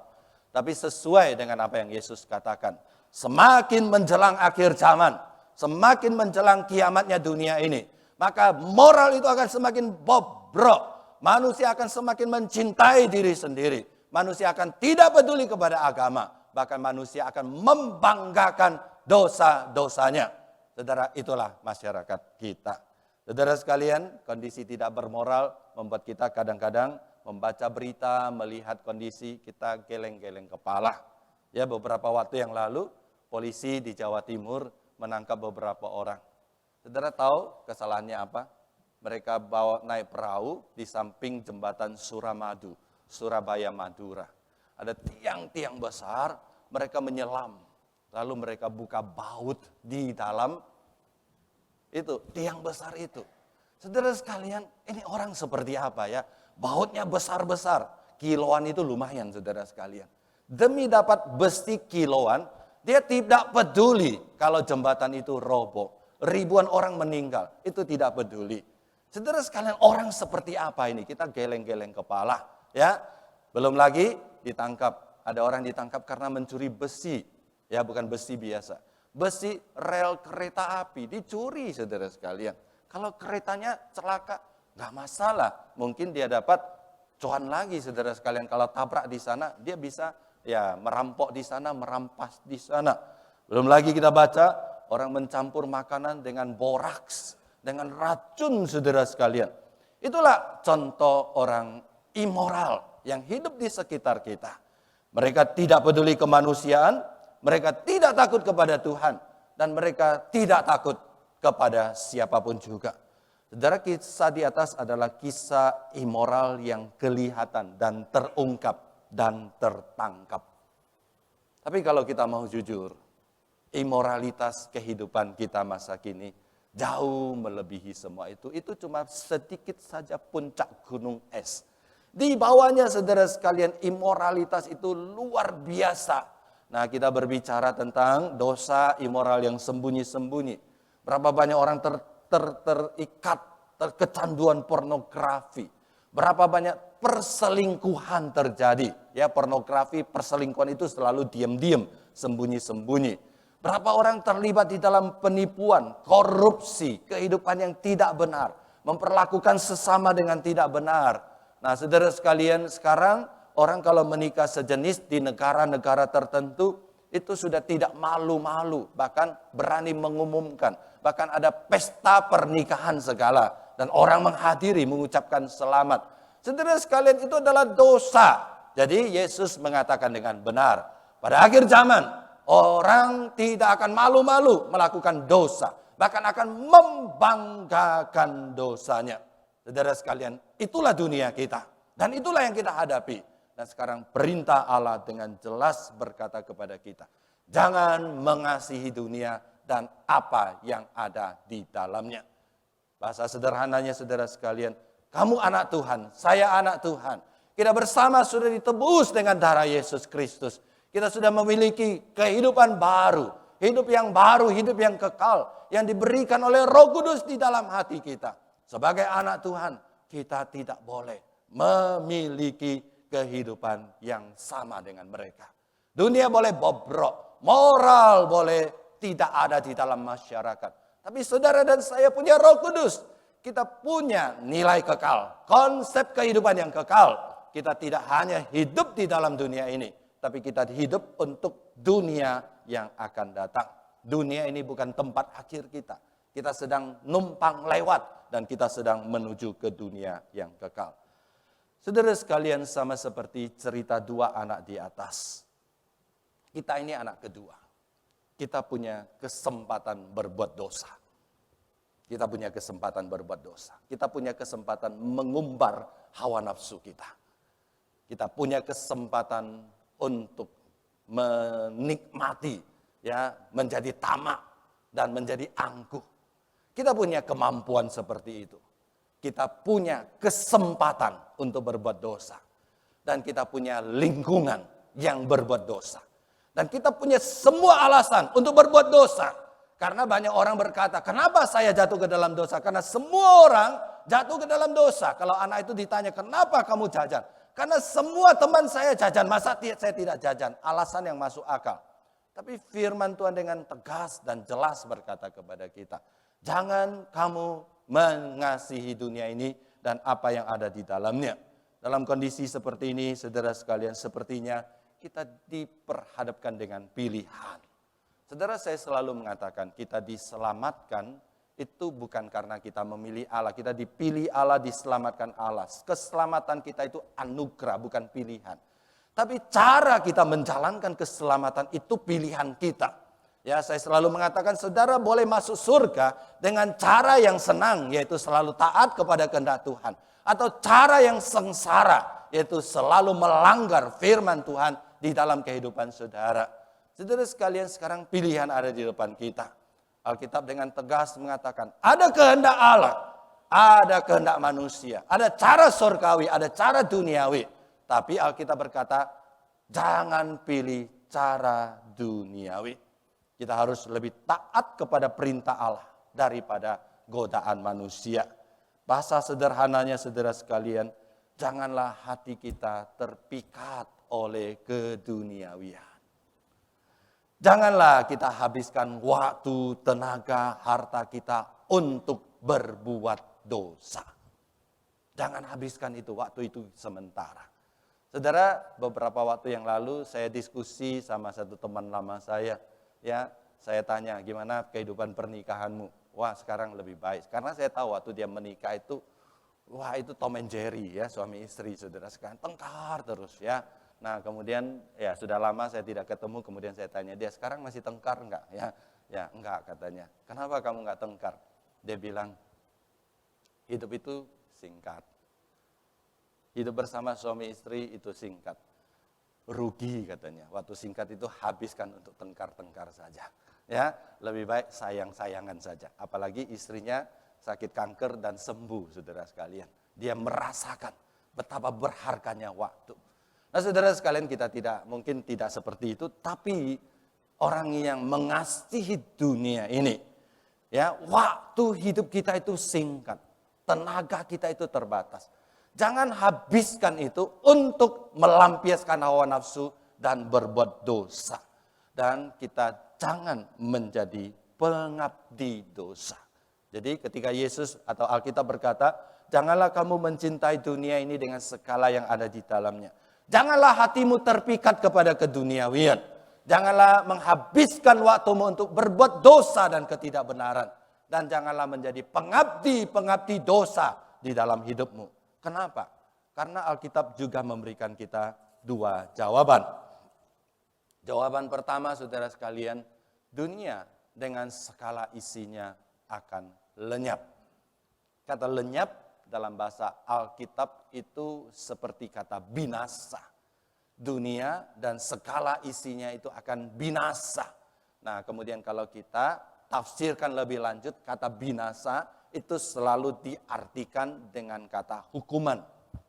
D: Tapi sesuai dengan apa yang Yesus katakan. Semakin menjelang akhir zaman, semakin menjelang kiamatnya dunia ini, maka moral itu akan semakin bobrok. Manusia akan semakin mencintai diri sendiri. Manusia akan tidak peduli kepada agama. Bahkan manusia akan membanggakan dosa-dosanya. Saudara, itulah masyarakat kita. Saudara sekalian, kondisi tidak bermoral membuat kita kadang-kadang membaca berita, melihat kondisi, kita geleng-geleng kepala. Ya, beberapa waktu yang lalu, polisi di Jawa Timur menangkap beberapa orang. Saudara tahu kesalahannya apa? Mereka bawa naik perahu di samping jembatan Suramadu, Surabaya, Madura. Ada tiang-tiang besar, mereka menyelam. Lalu mereka buka baut di dalam itu, tiang besar itu. Saudara sekalian, ini orang seperti apa ya? Bautnya besar-besar, kiloan itu lumayan saudara sekalian. Demi dapat besi kiloan, dia tidak peduli kalau jembatan itu roboh. Ribuan orang meninggal, itu tidak peduli. Saudara sekalian, orang seperti apa ini? Kita geleng-geleng kepala, ya. Belum lagi ditangkap, ada orang ditangkap karena mencuri besi, ya bukan besi biasa. Besi rel kereta api dicuri, saudara sekalian. Kalau keretanya celaka, nggak masalah. Mungkin dia dapat cuan lagi, saudara sekalian. Kalau tabrak di sana, dia bisa ya merampok di sana, merampas di sana. Belum lagi kita baca, orang mencampur makanan dengan boraks, dengan racun, saudara sekalian. Itulah contoh orang immoral yang hidup di sekitar kita. Mereka tidak peduli kemanusiaan, mereka tidak takut kepada Tuhan, dan mereka tidak takut kepada siapapun juga. Saudara, kisah di atas adalah kisah immoral yang kelihatan dan terungkap dan tertangkap. Tapi kalau kita mau jujur, immoralitas kehidupan kita masa kini jauh melebihi semua itu. Itu cuma sedikit saja puncak gunung es. Di bawahnya saudara sekalian, immoralitas itu luar biasa. Nah, kita berbicara tentang dosa immoral yang sembunyi-sembunyi. Berapa banyak orang terikat, terkecanduan pornografi. Berapa banyak perselingkuhan terjadi. Ya, pornografi, perselingkuhan itu selalu diam-diam, sembunyi-sembunyi. Berapa orang terlibat di dalam penipuan, korupsi, kehidupan yang tidak benar. Memperlakukan sesama dengan tidak benar. Nah, saudara sekalian, sekarang orang kalau menikah sejenis di negara-negara tertentu, itu sudah tidak malu-malu, bahkan berani mengumumkan. Bahkan ada pesta pernikahan segala, dan orang menghadiri, mengucapkan selamat. Saudara sekalian, itu adalah dosa. Jadi Yesus mengatakan dengan benar, pada akhir zaman, orang tidak akan malu-malu melakukan dosa, bahkan akan membanggakan dosanya. Saudara sekalian, itulah dunia kita. Dan itulah yang kita hadapi. Dan sekarang perintah Allah dengan jelas berkata kepada kita, jangan mengasihi dunia dan apa yang ada di dalamnya. Bahasa sederhananya saudara sekalian, kamu anak Tuhan, saya anak Tuhan. Kita bersama sudah ditebus dengan darah Yesus Kristus. Kita sudah memiliki kehidupan baru. Hidup yang baru, hidup yang kekal. Yang diberikan oleh Roh Kudus di dalam hati kita. Sebagai anak Tuhan, kita tidak boleh memiliki kehidupan yang sama dengan mereka. Dunia boleh bobrok, moral boleh tidak ada di dalam masyarakat. Tapi saudara dan saya punya Roh Kudus. Kita punya nilai kekal, konsep kehidupan yang kekal. Kita tidak hanya hidup di dalam dunia ini, tapi kita hidup untuk dunia yang akan datang. Dunia ini bukan tempat akhir kita. Kita sedang numpang lewat dan kita sedang menuju ke dunia yang kekal. Saudara sekalian, sama seperti cerita dua anak di atas. Kita ini anak kedua. Kita punya kesempatan berbuat dosa. Kita punya kesempatan berbuat dosa. Kita punya kesempatan mengumbar hawa nafsu kita. Kita punya kesempatan untuk menikmati, ya, menjadi tamak dan menjadi angkuh. Kita punya kemampuan seperti itu. Kita punya kesempatan untuk berbuat dosa. Dan kita punya lingkungan yang berbuat dosa. Dan kita punya semua alasan untuk berbuat dosa. Karena banyak orang berkata, kenapa saya jatuh ke dalam dosa? Karena semua orang jatuh ke dalam dosa. Kalau anak itu ditanya, kenapa kamu jajan? Karena semua teman saya jajan, masa saya tidak jajan? Alasan yang masuk akal. Tapi firman Tuhan dengan tegas dan jelas berkata kepada kita, jangan kamu mengasihi dunia ini dan apa yang ada di dalamnya. Dalam kondisi seperti ini, saudara sekalian, sepertinya kita diperhadapkan dengan pilihan. Saudara, saya selalu mengatakan kita diselamatkan itu bukan karena kita memilih Allah. Kita dipilih Allah, diselamatkan Allah. Keselamatan kita itu anugerah, bukan pilihan. Tapi cara kita menjalankan keselamatan itu pilihan kita. Ya, saya selalu mengatakan saudara boleh masuk surga dengan cara yang senang, yaitu selalu taat kepada kehendak Tuhan. Atau cara yang sengsara, yaitu selalu melanggar firman Tuhan di dalam kehidupan saudara. Saudara sekalian, sekarang pilihan ada di depan kita. Alkitab dengan tegas mengatakan, ada kehendak Allah, ada kehendak manusia, ada cara surgawi, ada cara duniawi. Tapi Alkitab berkata, jangan pilih cara duniawi. Kita harus lebih taat kepada perintah Allah daripada godaan manusia. Bahasa sederhananya saudara sekalian, janganlah hati kita terpikat oleh keduniawian. Janganlah kita habiskan waktu, tenaga, harta kita untuk berbuat dosa. Jangan habiskan itu, waktu itu sementara. Saudara, beberapa waktu yang lalu saya diskusi sama satu teman lama saya. Ya, saya tanya, gimana kehidupan pernikahanmu? Wah, sekarang lebih baik. Karena saya tahu waktu dia menikah itu, wah itu Tom and Jerry ya, suami istri saudara sekalian, tengkar terus ya. Nah kemudian ya sudah lama saya tidak ketemu, kemudian saya tanya dia, sekarang masih tengkar enggak? Ya enggak katanya. Kenapa kamu enggak tengkar? Dia bilang, hidup itu singkat. Hidup bersama suami istri itu singkat. Rugi katanya, waktu singkat itu habiskan untuk tengkar-tengkar saja. Ya, lebih baik sayang-sayangan saja. Apalagi istrinya sakit kanker dan sembuh saudara sekalian. Dia merasakan betapa berharganya waktu. Nah saudara sekalian, kita mungkin tidak seperti itu, tapi orang yang mengasihi dunia ini, ya waktu hidup kita itu singkat, tenaga kita itu terbatas. Jangan habiskan itu untuk melampiaskan hawa nafsu dan berbuat dosa. Dan kita jangan menjadi pengabdi dosa. Jadi ketika Yesus atau Alkitab berkata, janganlah kamu mencintai dunia ini dengan segala yang ada di dalamnya. Janganlah hatimu terpikat kepada keduniawian. Janganlah menghabiskan waktumu untuk berbuat dosa dan ketidakbenaran. Dan janganlah menjadi pengabdi dosa di dalam hidupmu. Kenapa? Karena Alkitab juga memberikan kita dua jawaban. Jawaban pertama saudara sekalian, dunia dengan segala isinya akan lenyap. Kata lenyap dalam bahasa Alkitab itu seperti kata binasa. Dunia dan segala isinya itu akan binasa. Nah kemudian kalau kita tafsirkan lebih lanjut, kata binasa itu selalu diartikan dengan kata hukuman.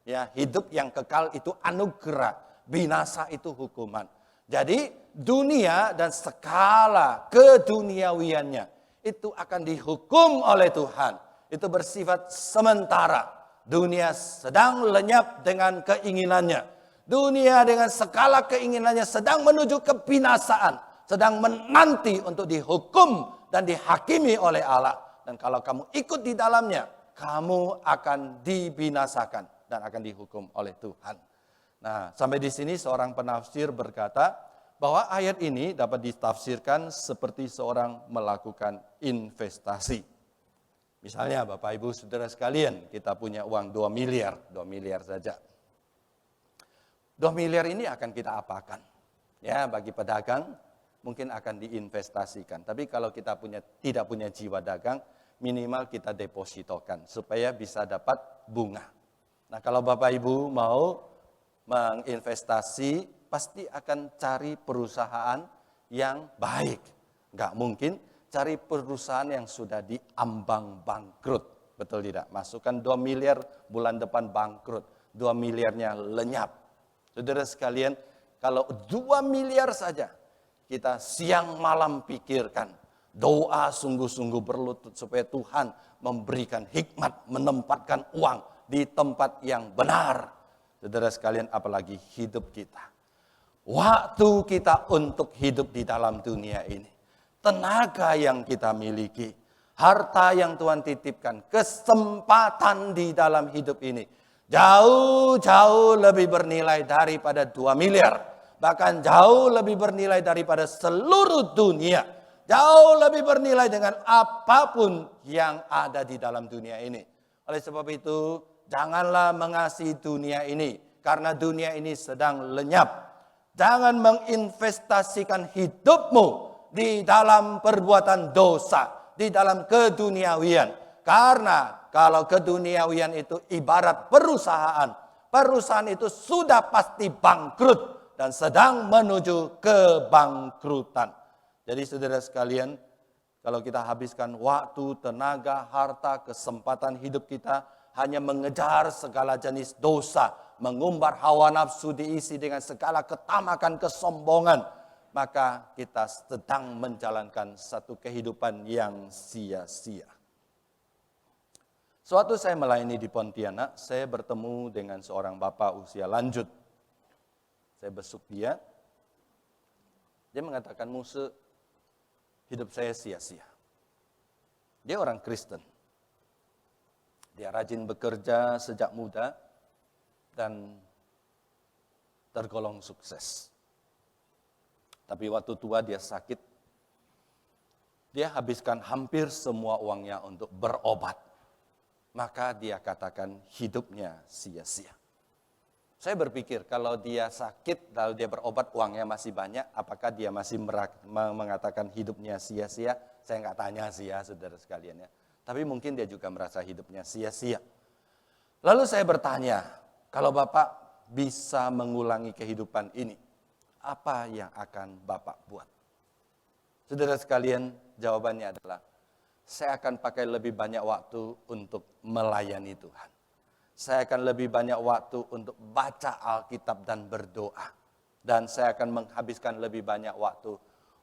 D: Ya, hidup yang kekal itu anugerah, binasa itu hukuman. Jadi dunia dan segala keduniawiannya itu akan dihukum oleh Tuhan. Itu bersifat sementara. Dunia sedang lenyap dengan keinginannya. Dunia dengan segala keinginannya sedang menuju kebinasaan, sedang menanti untuk dihukum dan dihakimi oleh Allah. Dan kalau kamu ikut di dalamnya, kamu akan dibinasakan dan akan dihukum oleh Tuhan. Nah, sampai di sini seorang penafsir berkata bahwa ayat ini dapat ditafsirkan seperti seorang melakukan investasi. Misalnya Bapak Ibu Saudara sekalian, kita punya uang 2 miliar saja. 2 miliar ini akan kita apakan? Ya, bagi pedagang mungkin akan diinvestasikan. Tapi kalau kita tidak punya jiwa dagang, minimal kita depositokan supaya bisa dapat bunga. Nah, kalau Bapak Ibu mau menginvestasi, pasti akan cari perusahaan yang baik. Nggak mungkin cari perusahaan yang sudah diambang bangkrut. Betul tidak? Masukkan 2 miliar, bulan depan bangkrut. 2 miliarnya lenyap. Saudara sekalian, kalau 2 miliar saja, kita siang malam pikirkan. Doa sungguh-sungguh berlutut supaya Tuhan memberikan hikmat, menempatkan uang di tempat yang benar. Saudara sekalian, apalagi hidup kita. Waktu kita untuk hidup di dalam dunia ini. Tenaga yang kita miliki, harta yang Tuhan titipkan, kesempatan di dalam hidup ini jauh-jauh lebih bernilai daripada 2 miliar. Bahkan jauh lebih bernilai daripada seluruh dunia. Jauh lebih bernilai dengan apapun yang ada di dalam dunia ini. Oleh sebab itu, janganlah mengasihi dunia ini, karena dunia ini sedang lenyap. Jangan menginvestasikan hidupmu di dalam perbuatan dosa, di dalam keduniawian. Karena kalau keduniawian itu ibarat perusahaan. Perusahaan itu sudah pasti bangkrut dan sedang menuju kebangkrutan. Jadi saudara sekalian, kalau kita habiskan waktu, tenaga, harta, kesempatan hidup kita hanya mengejar segala jenis dosa, mengumbar hawa nafsu diisi dengan segala ketamakan, kesombongan, maka kita sedang menjalankan satu kehidupan yang sia-sia. Suatu saya melayani di Pontianak, saya bertemu dengan seorang bapak usia lanjut. Saya besuk dia. Dia mengatakan, Muse, hidup saya sia-sia. Dia orang Kristen. Dia rajin bekerja sejak muda dan tergolong sukses. Tapi waktu tua dia sakit. Dia habiskan hampir semua uangnya untuk berobat. Maka dia katakan hidupnya sia-sia. Saya berpikir kalau dia sakit lalu dia berobat uangnya masih banyak, apakah dia masih mengatakan hidupnya sia-sia? Saya nggak tanya sih ya saudara sekalian ya. Tapi mungkin dia juga merasa hidupnya sia-sia. Lalu saya bertanya, kalau Bapak bisa mengulangi kehidupan ini, apa yang akan Bapak buat? Saudara sekalian, jawabannya adalah, saya akan pakai lebih banyak waktu untuk melayani Tuhan. Saya akan lebih banyak waktu untuk baca Alkitab dan berdoa. Dan saya akan menghabiskan lebih banyak waktu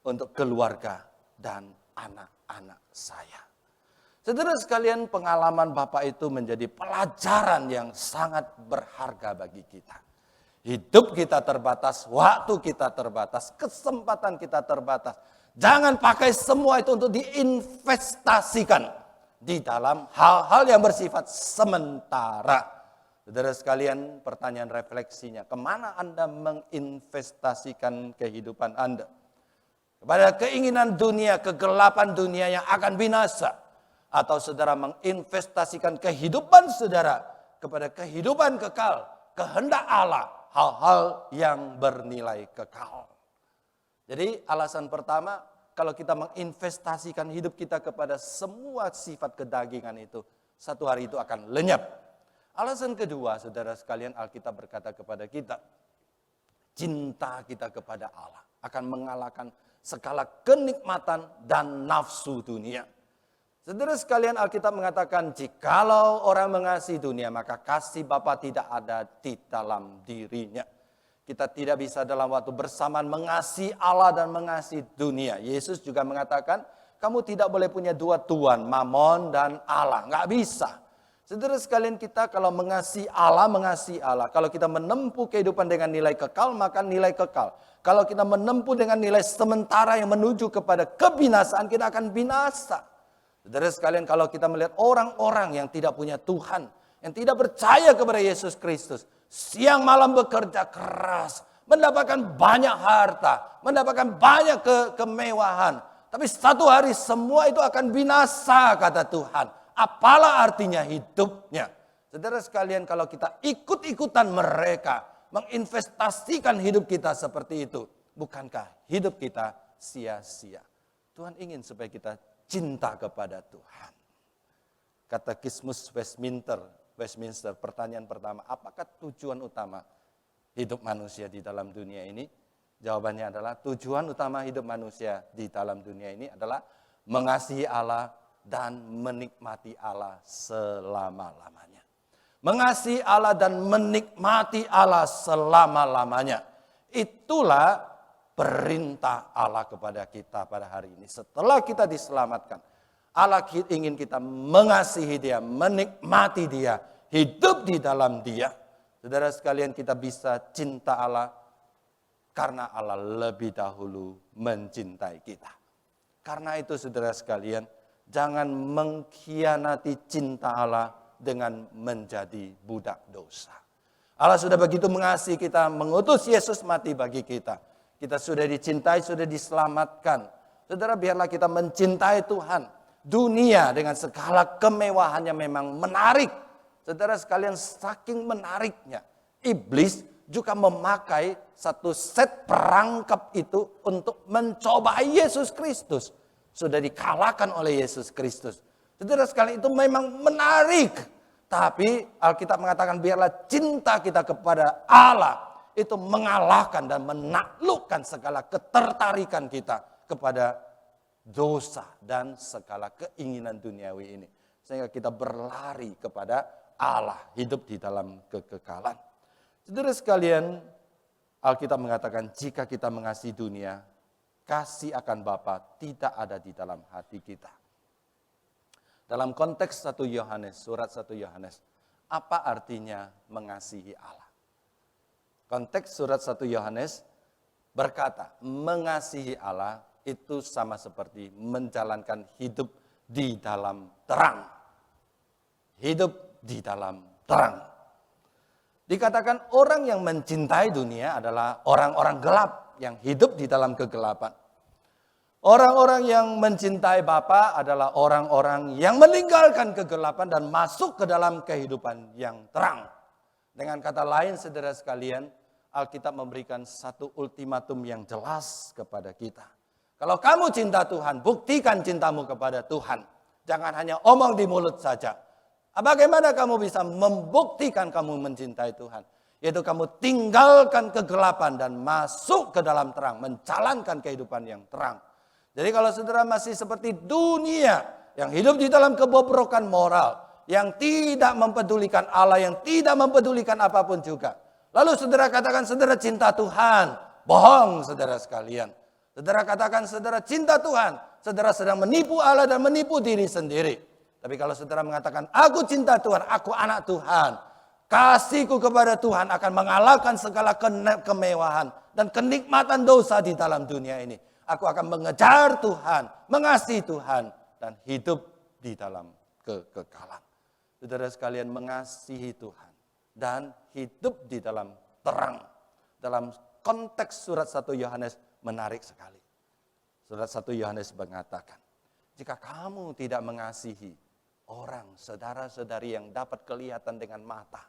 D: untuk keluarga dan anak-anak saya. Saudara sekalian, pengalaman Bapak itu menjadi pelajaran yang sangat berharga bagi kita. Hidup kita terbatas, waktu kita terbatas, kesempatan kita terbatas. Jangan pakai semua itu untuk diinvestasikan di dalam hal-hal yang bersifat sementara. Saudara sekalian, pertanyaan refleksinya, kemana Anda menginvestasikan kehidupan Anda? Kepada keinginan dunia, kegelapan dunia yang akan binasa. Atau saudara menginvestasikan kehidupan saudara kepada kehidupan kekal, kehendak Allah, hal-hal yang bernilai kekal. Jadi alasan pertama, kalau kita menginvestasikan hidup kita kepada semua sifat kedagingan itu, satu hari itu akan lenyap. Alasan kedua, saudara sekalian, Alkitab berkata kepada kita, cinta kita kepada Allah akan mengalahkan segala kenikmatan dan nafsu dunia. Saudara sekalian, Alkitab mengatakan, jikalau orang mengasihi dunia, maka kasih Bapa tidak ada di dalam dirinya. Kita tidak bisa dalam waktu bersamaan mengasihi Allah dan mengasihi dunia. Yesus juga mengatakan, kamu tidak boleh punya dua tuan, Mamon dan Allah. Nggak bisa. Saudara sekalian, kita kalau mengasihi Allah. Kalau kita menempuh kehidupan dengan nilai kekal, maka nilai kekal. Kalau kita menempuh dengan nilai sementara yang menuju kepada kebinasaan, kita akan binasa. Saudara sekalian, kalau kita melihat orang-orang yang tidak punya Tuhan, yang tidak percaya kepada Yesus Kristus, siang malam bekerja keras, mendapatkan banyak harta, mendapatkan banyak kemewahan. Tapi satu hari semua itu akan binasa, kata Tuhan. Apalah artinya hidupnya? Saudara sekalian, kalau kita ikut-ikutan mereka, menginvestasikan hidup kita seperti itu, bukankah hidup kita sia-sia? Tuhan ingin supaya kita cinta kepada Tuhan. Katekismus Westminster, pertanyaan pertama, apakah tujuan utama hidup manusia di dalam dunia ini? Jawabannya adalah tujuan utama hidup manusia di dalam dunia ini adalah mengasihi Allah dan menikmati Allah selama-lamanya. Mengasihi Allah dan menikmati Allah selama-lamanya. Itulah perintah Allah kepada kita pada hari ini. Setelah kita diselamatkan, Allah ingin kita mengasihi Dia, menikmati Dia, hidup di dalam Dia. Saudara sekalian, kita bisa cinta Allah karena Allah lebih dahulu mencintai kita. Karena itu saudara sekalian, jangan mengkhianati cinta Allah dengan menjadi budak dosa. Allah sudah begitu mengasihi kita, mengutus Yesus mati bagi kita. Kita sudah dicintai, sudah diselamatkan. Saudara, biarlah kita mencintai Tuhan. Dunia dengan segala kemewahannya memang menarik. Saudara sekalian, saking menariknya, iblis juga memakai satu set perangkap itu untuk mencobai Yesus Kristus. Sudah dikalahkan oleh Yesus Kristus. Saudara sekalian, itu memang menarik. Tapi Alkitab mengatakan biarlah cinta kita kepada Allah itu mengalahkan dan menaklukkan segala ketertarikan kita kepada dosa dan segala keinginan duniawi ini. Sehingga kita berlari kepada Allah, hidup di dalam kekekalan. Saudara sekalian, Alkitab mengatakan jika kita mengasihi dunia, kasih akan Bapa tidak ada di dalam hati kita. Dalam konteks 1 Yohanes, surat 1 Yohanes, apa artinya mengasihi Allah? Konteks surat 1 Yohanes berkata, mengasihi Allah itu sama seperti menjalankan hidup di dalam terang. Hidup di dalam terang. Dikatakan orang yang mencintai dunia adalah orang-orang gelap yang hidup di dalam kegelapan. Orang-orang yang mencintai Bapa adalah orang-orang yang meninggalkan kegelapan dan masuk ke dalam kehidupan yang terang. Dengan kata lain, saudara sekalian, Alkitab memberikan satu ultimatum yang jelas kepada kita. Kalau kamu cinta Tuhan, buktikan cintamu kepada Tuhan. Jangan hanya omong di mulut saja. Bagaimana kamu bisa membuktikan kamu mencintai Tuhan? Yaitu kamu tinggalkan kegelapan dan masuk ke dalam terang. Menjalankan kehidupan yang terang. Jadi kalau saudara masih seperti dunia yang hidup di dalam kebobrokan moral. Yang tidak mempedulikan Allah, yang tidak mempedulikan apapun juga. Lalu saudara katakan saudara cinta Tuhan. Bohong saudara sekalian. Saudara katakan saudara cinta Tuhan. Saudara sedang menipu Allah dan menipu diri sendiri. Tapi kalau saudara mengatakan aku cinta Tuhan, aku anak Tuhan. Kasihku kepada Tuhan akan mengalahkan segala kemewahan dan kenikmatan dosa di dalam dunia ini. Aku akan mengejar Tuhan, mengasihi Tuhan dan hidup di dalam kekekalan. Saudara sekalian, mengasihi Tuhan dan hidup di dalam terang. Dalam konteks surat 1 Yohanes menarik sekali. Surat 1 Yohanes mengatakan, jika kamu tidak mengasihi orang, saudara-saudari yang dapat kelihatan dengan mata,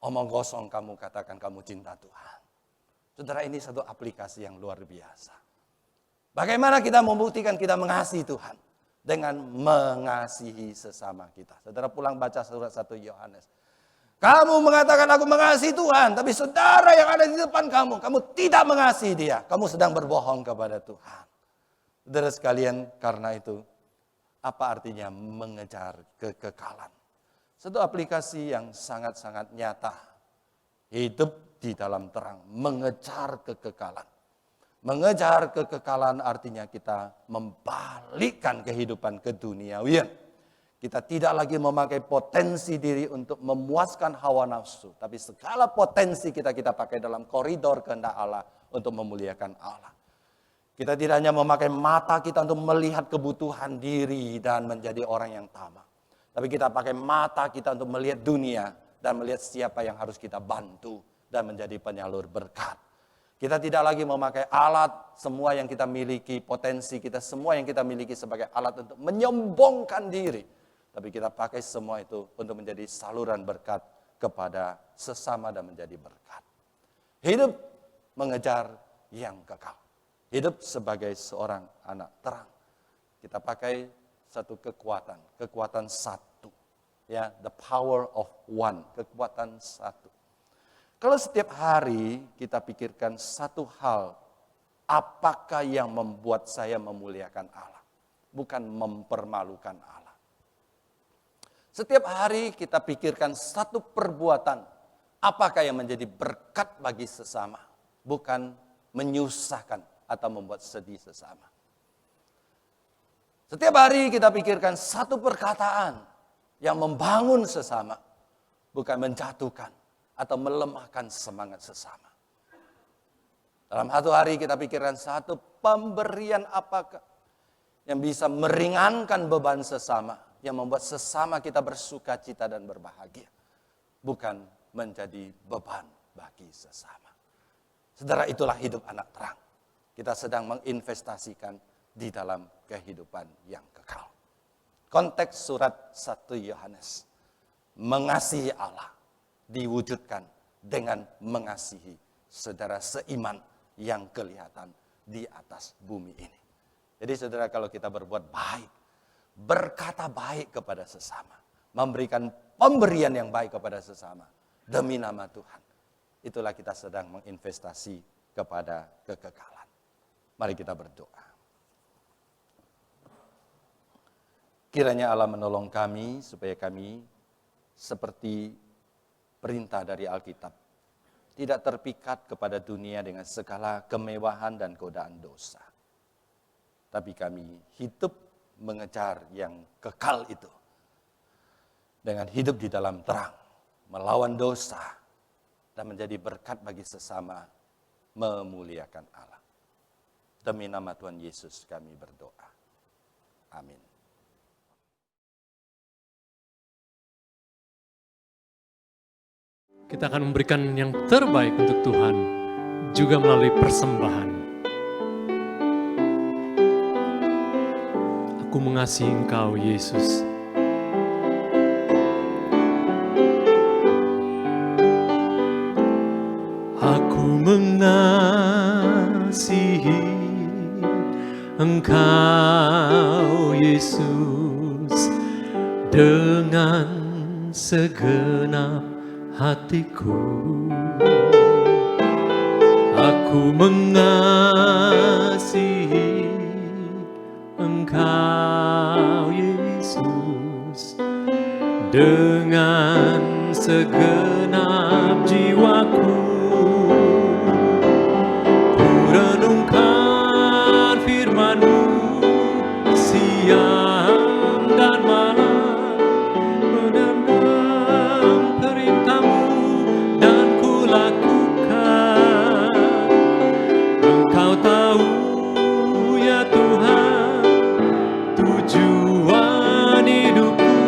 D: omong kosong kamu katakan kamu cinta Tuhan. Saudara, ini satu aplikasi yang luar biasa. Bagaimana kita membuktikan kita mengasihi Tuhan? Dengan mengasihi sesama kita. Saudara pulang baca surat 1 Yohanes. Kamu mengatakan aku mengasihi Tuhan, tapi saudara yang ada di depan kamu tidak mengasihi dia. Kamu sedang berbohong kepada Tuhan. Saudara sekalian, karena itu, apa artinya mengejar kekekalan? Satu aplikasi yang sangat-sangat nyata. Hidup di dalam terang, mengejar kekekalan. Mengejar kekekalan artinya kita membalikkan kehidupan keduniawian. Kita tidak lagi memakai potensi diri untuk memuaskan hawa nafsu. Tapi segala potensi kita pakai dalam koridor kehendak Allah untuk memuliakan Allah. Kita tidak hanya memakai mata kita untuk melihat kebutuhan diri dan menjadi orang yang tamak. Tapi kita pakai mata kita untuk melihat dunia dan melihat siapa yang harus kita bantu dan menjadi penyalur berkat. Kita tidak lagi memakai alat, semua yang kita miliki, potensi kita, semua yang kita miliki sebagai alat untuk menyombongkan diri. Tapi kita pakai semua itu untuk menjadi saluran berkat kepada sesama dan menjadi berkat. Hidup mengejar yang kekal. Hidup sebagai seorang anak terang. Kita pakai satu kekuatan satu. Ya, the power of one, kekuatan satu. Kalau setiap hari kita pikirkan satu hal, apakah yang membuat saya memuliakan Allah? Bukan mempermalukan Allah. Setiap hari kita pikirkan satu perbuatan, apakah yang menjadi berkat bagi sesama, bukan menyusahkan atau membuat sedih sesama. Setiap hari kita pikirkan satu perkataan yang membangun sesama, bukan menjatuhkan atau melemahkan semangat sesama. Dalam satu hari kita pikirkan satu pemberian apakah yang bisa meringankan beban sesama, yang membuat sesama kita bersuka cita dan berbahagia. Bukan menjadi beban bagi sesama. Saudara, itulah hidup anak terang. Kita sedang menginvestasikan di dalam kehidupan yang kekal. Konteks surat 1 Yohanes. Mengasihi Allah diwujudkan dengan mengasihi saudara seiman yang kelihatan di atas bumi ini. Jadi saudara, kalau kita berbuat baik, berkata baik kepada sesama, memberikan pemberian yang baik kepada sesama demi nama Tuhan, itulah kita sedang menginvestasi kepada kekekalan. Mari kita berdoa. Kiranya Allah menolong kami supaya kami seperti perintah dari Alkitab, tidak terpikat kepada dunia dengan segala kemewahan dan godaan dosa. Tapi kami hidup mengejar yang kekal itu. Dengan hidup di dalam terang, melawan dosa, dan menjadi berkat bagi sesama, memuliakan Allah. Demi nama Tuhan Yesus kami berdoa. Amin.
B: Kita akan memberikan yang terbaik untuk Tuhan, juga melalui persembahan. Aku mengasihi Engkau, Yesus. Aku mengasihi Engkau, Yesus, dengan segenap hatiku. Aku mengasihi Engkau, Yesus, dengan segenap jiwaku. Ku renungkan firman-Mu siang dan malam, mendengar perintah-Mu dan ku lakukan. Engkau tahu ya Tuhan, tujuan hidupku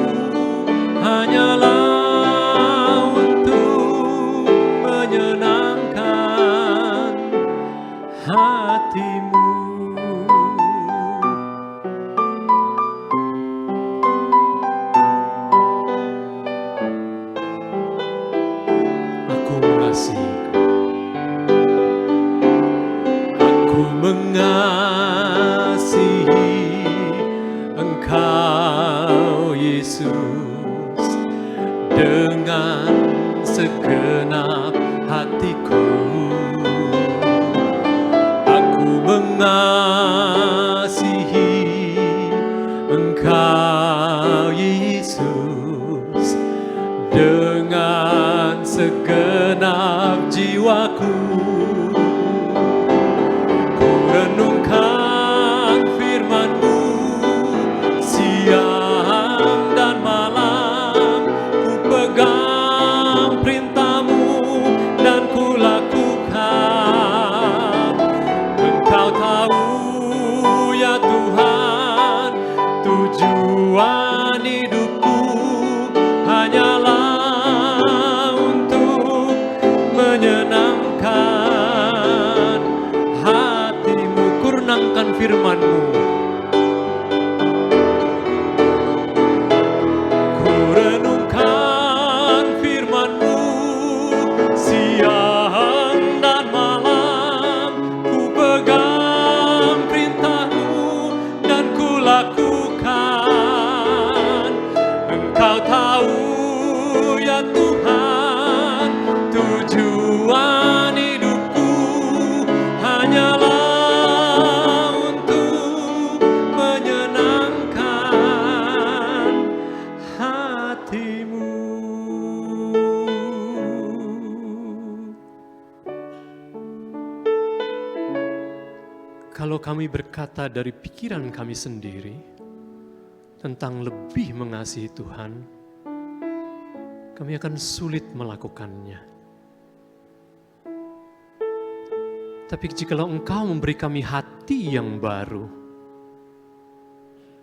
B: hanyalah untuk menyenangkan hati-Mu. Aku mengasihi Aku mengasihi Engkau, Yesus, dengan segenap hatiku. Aku mengasihi Engkau, Yesus, dengan segenap jiwaku. Ku renungkan firman-Mu siang dan kami berkata dari pikiran kami sendiri tentang lebih mengasihi Tuhan, kami akan sulit melakukannya. Tapi jikalau Engkau memberi kami hati yang baru,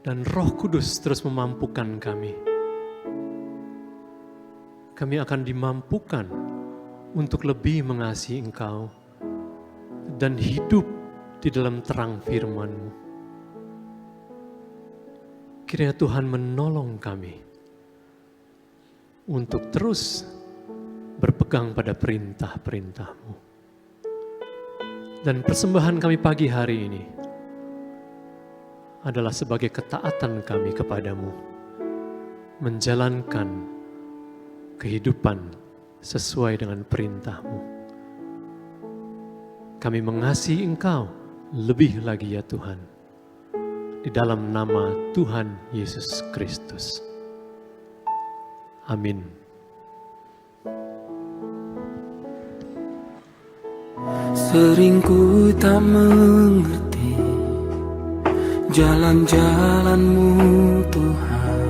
B: dan Roh Kudus terus memampukan kami akan dimampukan untuk lebih mengasihi Engkau dan hidup di dalam terang firman-Mu. Kiranya Tuhan menolong kami untuk terus berpegang pada perintah-perintah-Mu. Dan persembahan kami pagi hari ini adalah sebagai ketaatan kami kepadamu, menjalankan kehidupan sesuai dengan perintah-Mu. Kami mengasihi Engkau lebih lagi ya Tuhan, di dalam nama Tuhan Yesus Kristus. Amin.
E: Sering ku tak mengerti jalan-jalan-Mu Tuhan,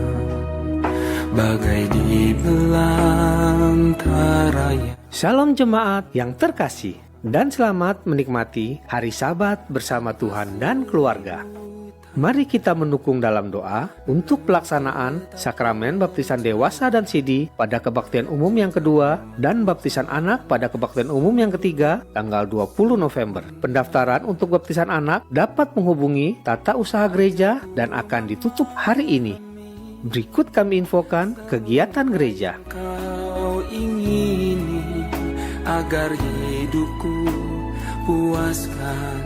E: bagai di belantara.
F: Shalom jemaat yang terkasih, dan selamat menikmati hari Sabat bersama Tuhan dan keluarga. Mari kita mendukung dalam doa untuk pelaksanaan sakramen baptisan dewasa dan sidi pada kebaktian umum yang kedua dan baptisan anak pada kebaktian umum yang ketiga tanggal 20 November. Pendaftaran untuk baptisan anak dapat menghubungi Tata Usaha Gereja dan akan ditutup hari ini. Berikut kami infokan kegiatan gereja.
E: Kau ingini agar hidupku puaskan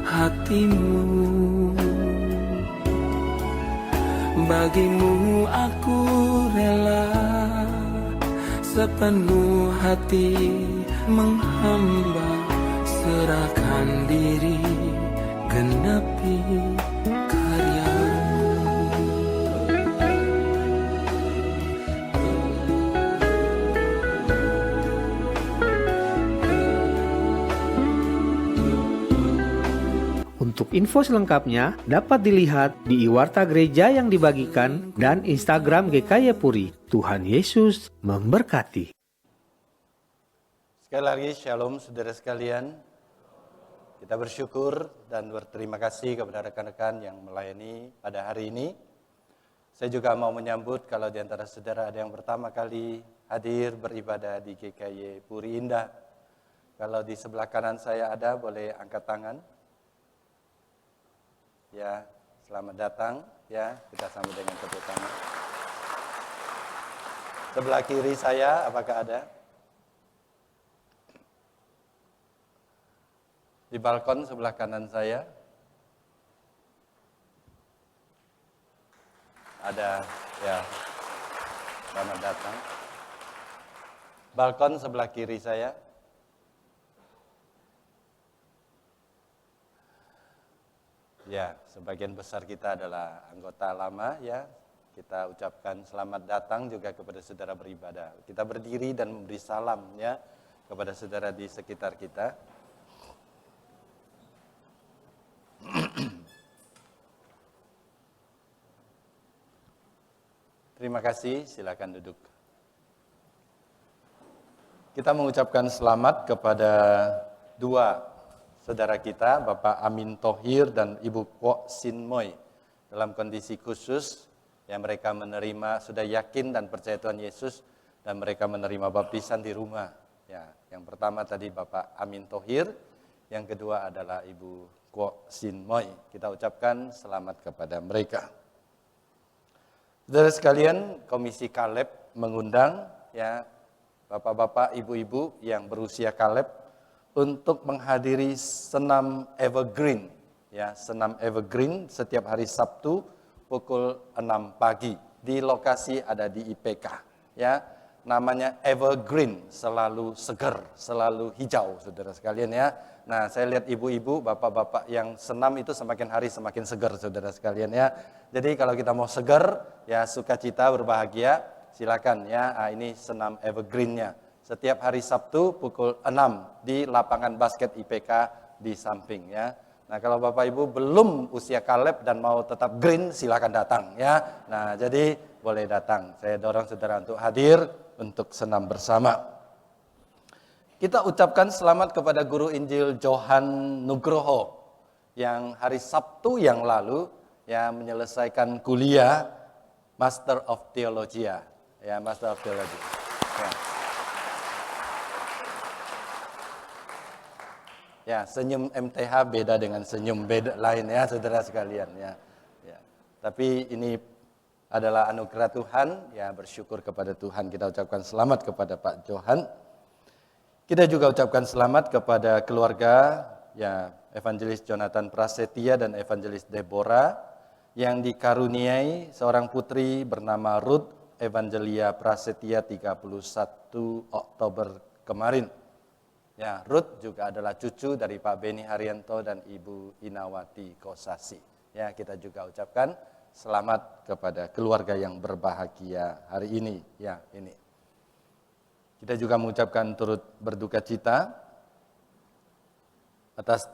E: hatimu. Bagimu aku rela sepenuh hati menghamba, serahkan diri genapi karyamu.
F: Untuk info selengkapnya dapat dilihat di Iwarta Gereja yang dibagikan dan Instagram GKY Puri. Tuhan Yesus memberkati.
D: Sekali lagi shalom saudara sekalian. Kita bersyukur dan berterima kasih kepada rekan-rekan yang melayani pada hari ini. Saya juga mau menyambut kalau di antara saudara ada yang pertama kali hadir beribadah di GKY Puri Indah. Kalau di sebelah kanan saya ada, boleh angkat tangan. Ya, selamat datang. Ya, kita sambut dengan tepuk tangan. Sebelah kiri saya, apakah ada? Di balkon sebelah kanan saya ada, ya. Selamat datang. Balkon sebelah kiri saya. Ya, sebagian besar kita adalah anggota lama ya. Kita ucapkan selamat datang juga kepada saudara beribadah. Kita berdiri dan memberi salam ya kepada saudara di sekitar kita. Terima kasih, silakan duduk. Kita mengucapkan selamat kepada dua saudara kita, Bapak Amin Thohir dan Ibu Kwok Sin Moy, dalam kondisi khusus yang mereka menerima, sudah yakin dan percaya Tuhan Yesus, dan mereka menerima baptisan di rumah. Ya, yang pertama tadi Bapak Amin Thohir, yang kedua adalah Ibu Kwok Sin Moy. Kita ucapkan selamat kepada mereka. Saudara sekalian, Komisi Kaleb mengundang ya bapak-bapak, ibu-ibu yang berusia Kaleb untuk menghadiri senam Evergreen, ya senam Evergreen setiap hari Sabtu pukul 6 pagi di lokasi ada di IPK, ya namanya Evergreen, selalu segar, selalu hijau, saudara sekalian ya. Nah, saya lihat ibu-ibu, bapak-bapak yang senam itu semakin hari semakin segar, saudara sekalian ya. Jadi kalau kita mau segar, ya sukacita, berbahagia, silakan ya. Nah, ini senam Evergreen-nya. Setiap hari Sabtu pukul 6 di lapangan basket IPK di samping ya. Nah, kalau Bapak Ibu belum usia Kaleb dan mau tetap green, silakan datang ya. Nah, jadi boleh datang. Saya dorong saudara untuk hadir untuk senam bersama. Kita ucapkan selamat kepada Guru Injil Johan Nugroho yang hari Sabtu yang lalu ya menyelesaikan kuliah Master of Theology ya, Master of Theology. Ya. Ya, senyum MTH beda dengan senyum beda lain ya, saudara sekalian ya. Ya. Tapi ini adalah anugerah Tuhan, ya bersyukur kepada Tuhan. Kita ucapkan selamat kepada Pak Johan. Kita juga ucapkan selamat kepada keluarga ya Evangelis Jonathan Prasetya dan Evangelis Deborah yang dikaruniai seorang putri bernama Ruth Evangelia Prasetya 31 Oktober kemarin. Ya, Ruth juga adalah cucu dari Pak Beni Haryanto dan Ibu Inawati Kosasi. Ya, kita juga ucapkan selamat kepada keluarga yang berbahagia hari ini. Ya, ini. Kita juga mengucapkan turut berduka cita atas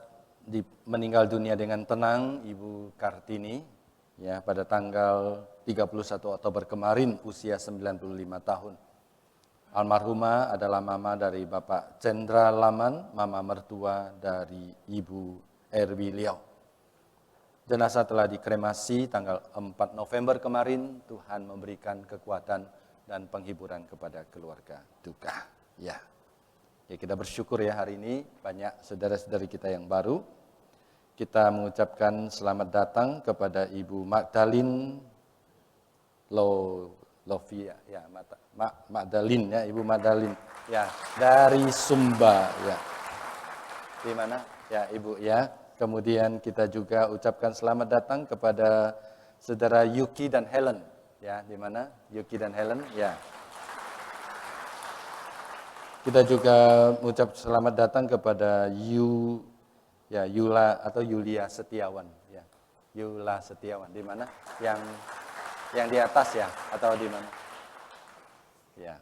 D: meninggal dunia dengan tenang Ibu Kartini ya pada tanggal 31 Oktober kemarin usia 95 tahun. Almarhumah adalah mama dari Bapak Cendra Laman, mama mertua dari Ibu Erwi Liao. Jenazah telah dikremasi tanggal 4 November kemarin. Tuhan memberikan kekuatan dan penghiburan kepada keluarga duka. Ya, kita bersyukur ya hari ini banyak saudara-saudari kita yang baru. Kita mengucapkan selamat datang kepada Ibu Magdalene Lovia, ya Magdalene ya, Ibu Magdalene ya dari Sumba ya. Di mana? Ya, Ibu ya. Kemudian kita juga ucapkan selamat datang kepada saudara Yuki dan Helen ya, di mana? Yuki dan Helen ya. Kita juga mengucap selamat datang kepada Yula atau Yulia Setiawan ya. Yula Setiawan di mana? Yang di atas ya atau di mana? Ya.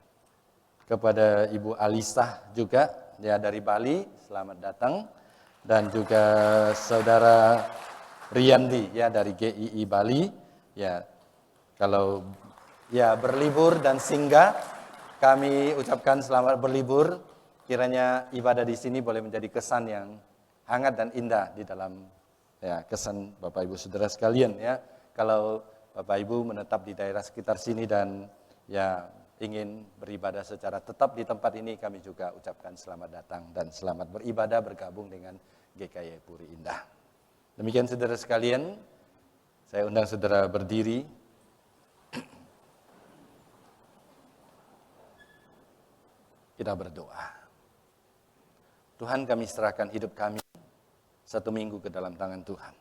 D: Kepada Ibu Alisah juga ya dari Bali, selamat datang, dan juga saudara Riyandi ya dari GII Bali ya. Kalau ya berlibur dan singgah, kami ucapkan selamat berlibur. Kiranya ibadah di sini boleh menjadi kesan yang hangat dan indah di dalam ya kesan Bapak Ibu Saudara sekalian ya. Kalau Bapak Ibu menetap di daerah sekitar sini dan ya ingin beribadah secara tetap di tempat ini, kami juga ucapkan selamat datang dan selamat beribadah bergabung dengan GKY Puri Indah. Demikian saudara sekalian, saya undang saudara berdiri. Kita berdoa. Tuhan, kami serahkan hidup kami 1 minggu ke dalam tangan Tuhan.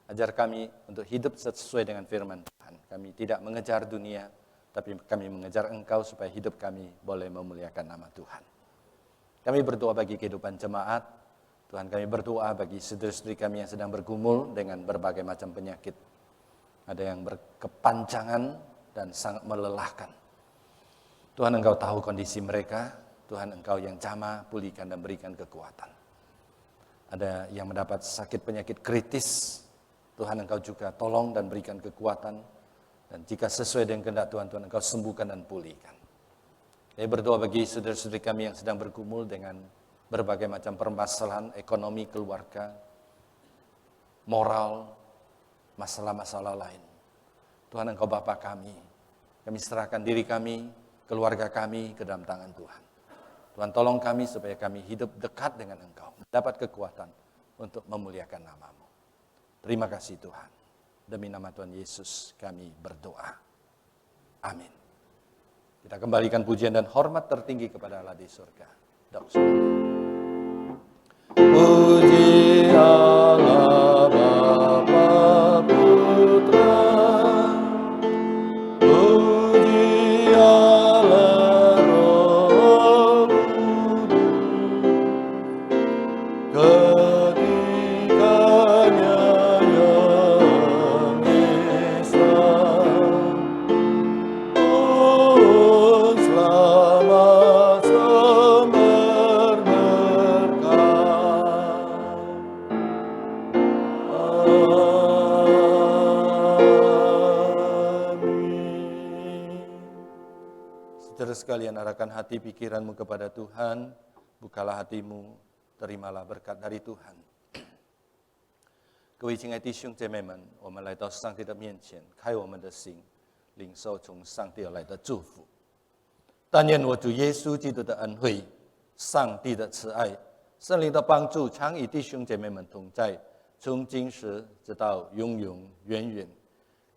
D: Ajar kami untuk hidup sesuai dengan firman Tuhan. Kami tidak mengejar dunia, tapi kami mengejar Engkau supaya hidup kami boleh memuliakan nama Tuhan. Kami berdoa bagi kehidupan jemaat. Tuhan, kami berdoa bagi saudara-saudari kami yang sedang bergumul dengan berbagai macam penyakit. Ada yang berkepanjangan dan sangat melelahkan. Tuhan, Engkau tahu kondisi mereka. Tuhan, Engkau yang jamah, pulihkan dan berikan kekuatan. Ada yang mendapat sakit penyakit kritis. Tuhan, Engkau juga tolong dan berikan kekuatan. Dan jika sesuai dengan kehendak Tuhan, Tuhan Engkau sembuhkan dan pulihkan. Saya berdoa bagi saudara-saudari kami yang sedang bergumul dengan berbagai macam permasalahan ekonomi, keluarga, moral, masalah-masalah lain. Tuhan, Engkau Bapa kami. Kami serahkan diri kami, keluarga kami ke dalam tangan Tuhan. Tuhan, tolong kami supaya kami hidup dekat dengan Engkau. Dapat kekuatan untuk memuliakan nama-Mu. Terima kasih Tuhan. Demi nama Tuhan Yesus kami berdoa. Amin. Kita kembalikan pujian dan hormat tertinggi kepada Allah di surga. Puji Allah Bapa Putra. Puji Allah Roh Kudus. Ketikanya yang Esa. Oh, selamat sumber berkah. sekalian, arahkan hati pikiranmu kepada Tuhan, bukalah hatimu, terimalah berkat dari Tuhan. 各位亲爱弟兄姐妹们，我们来到上帝的面前，开我们的心，领受从上帝而来的祝福。但愿我主耶稣基督的恩惠、上帝的慈爱、圣灵的帮助，常与弟兄姐妹们同在，从今时直到永永远远。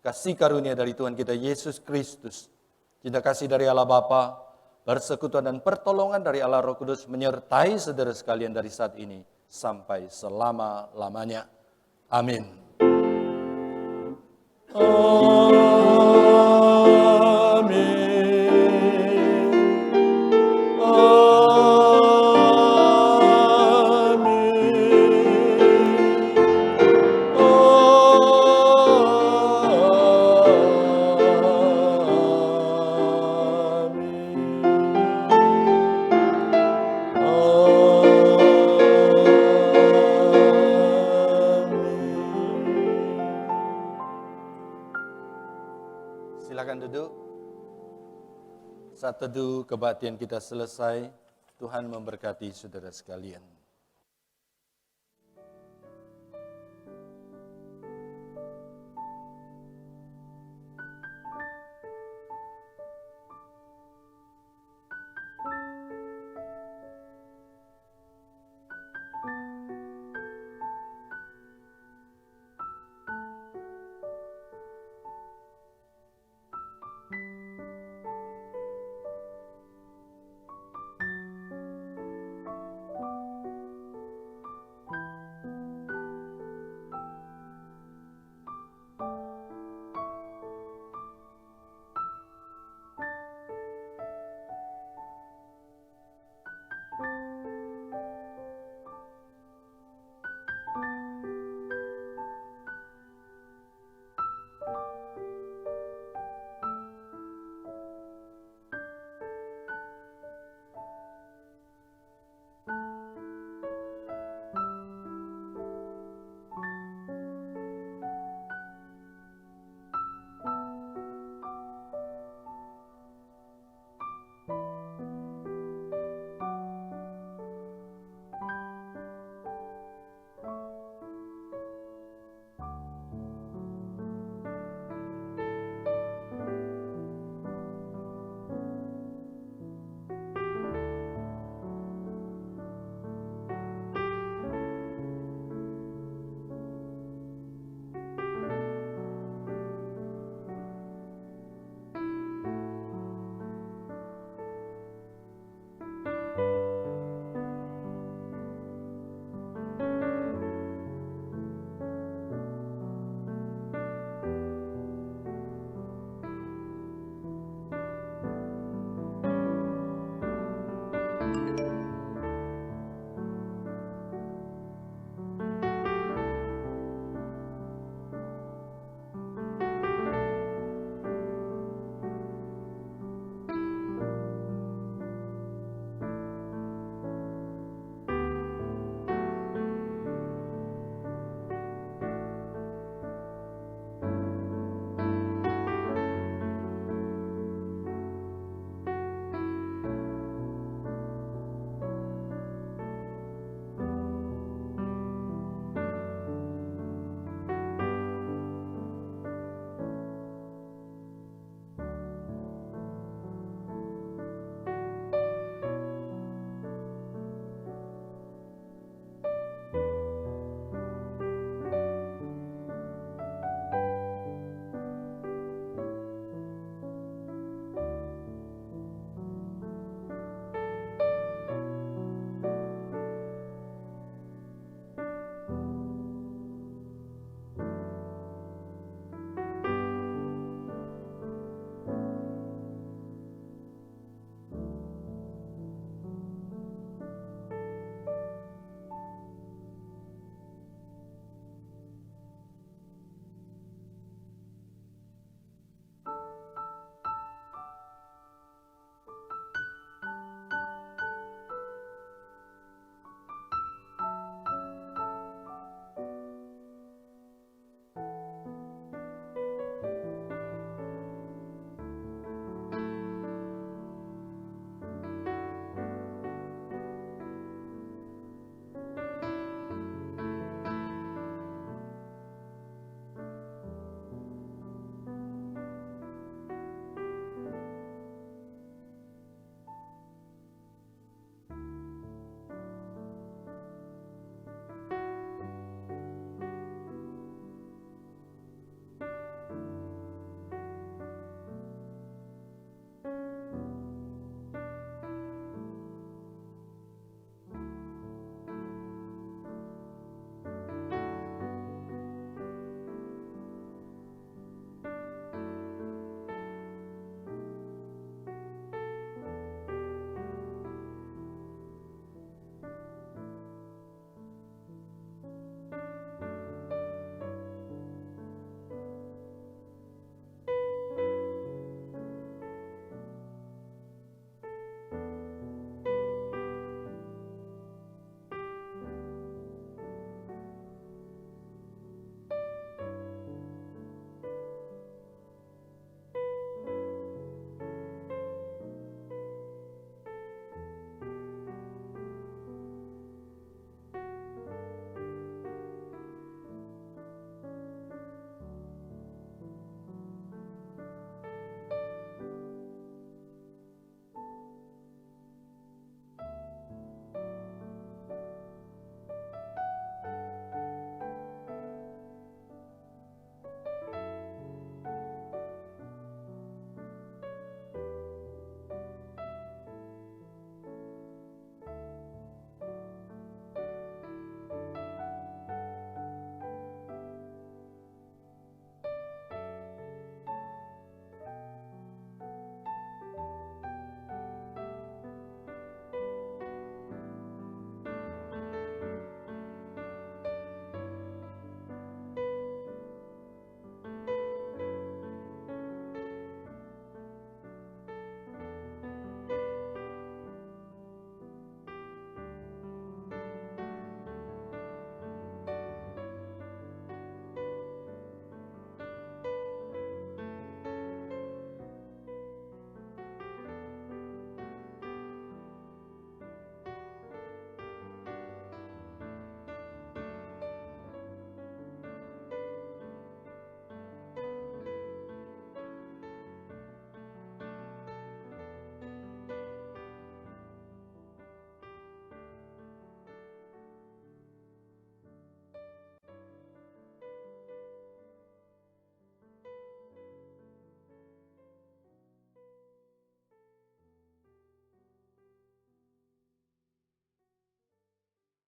D: Kasih karunia dari Tuhan kita Yesus Kristus, cinta kasih dari Allah Bapa, persekutuan dan pertolongan dari Allah Roh Kudus menyertai saudara sekalian dari saat ini sampai selama-lamanya. Amin. Silakan duduk. Saat teduh kebaktian kita selesai, Tuhan memberkati saudara sekalian.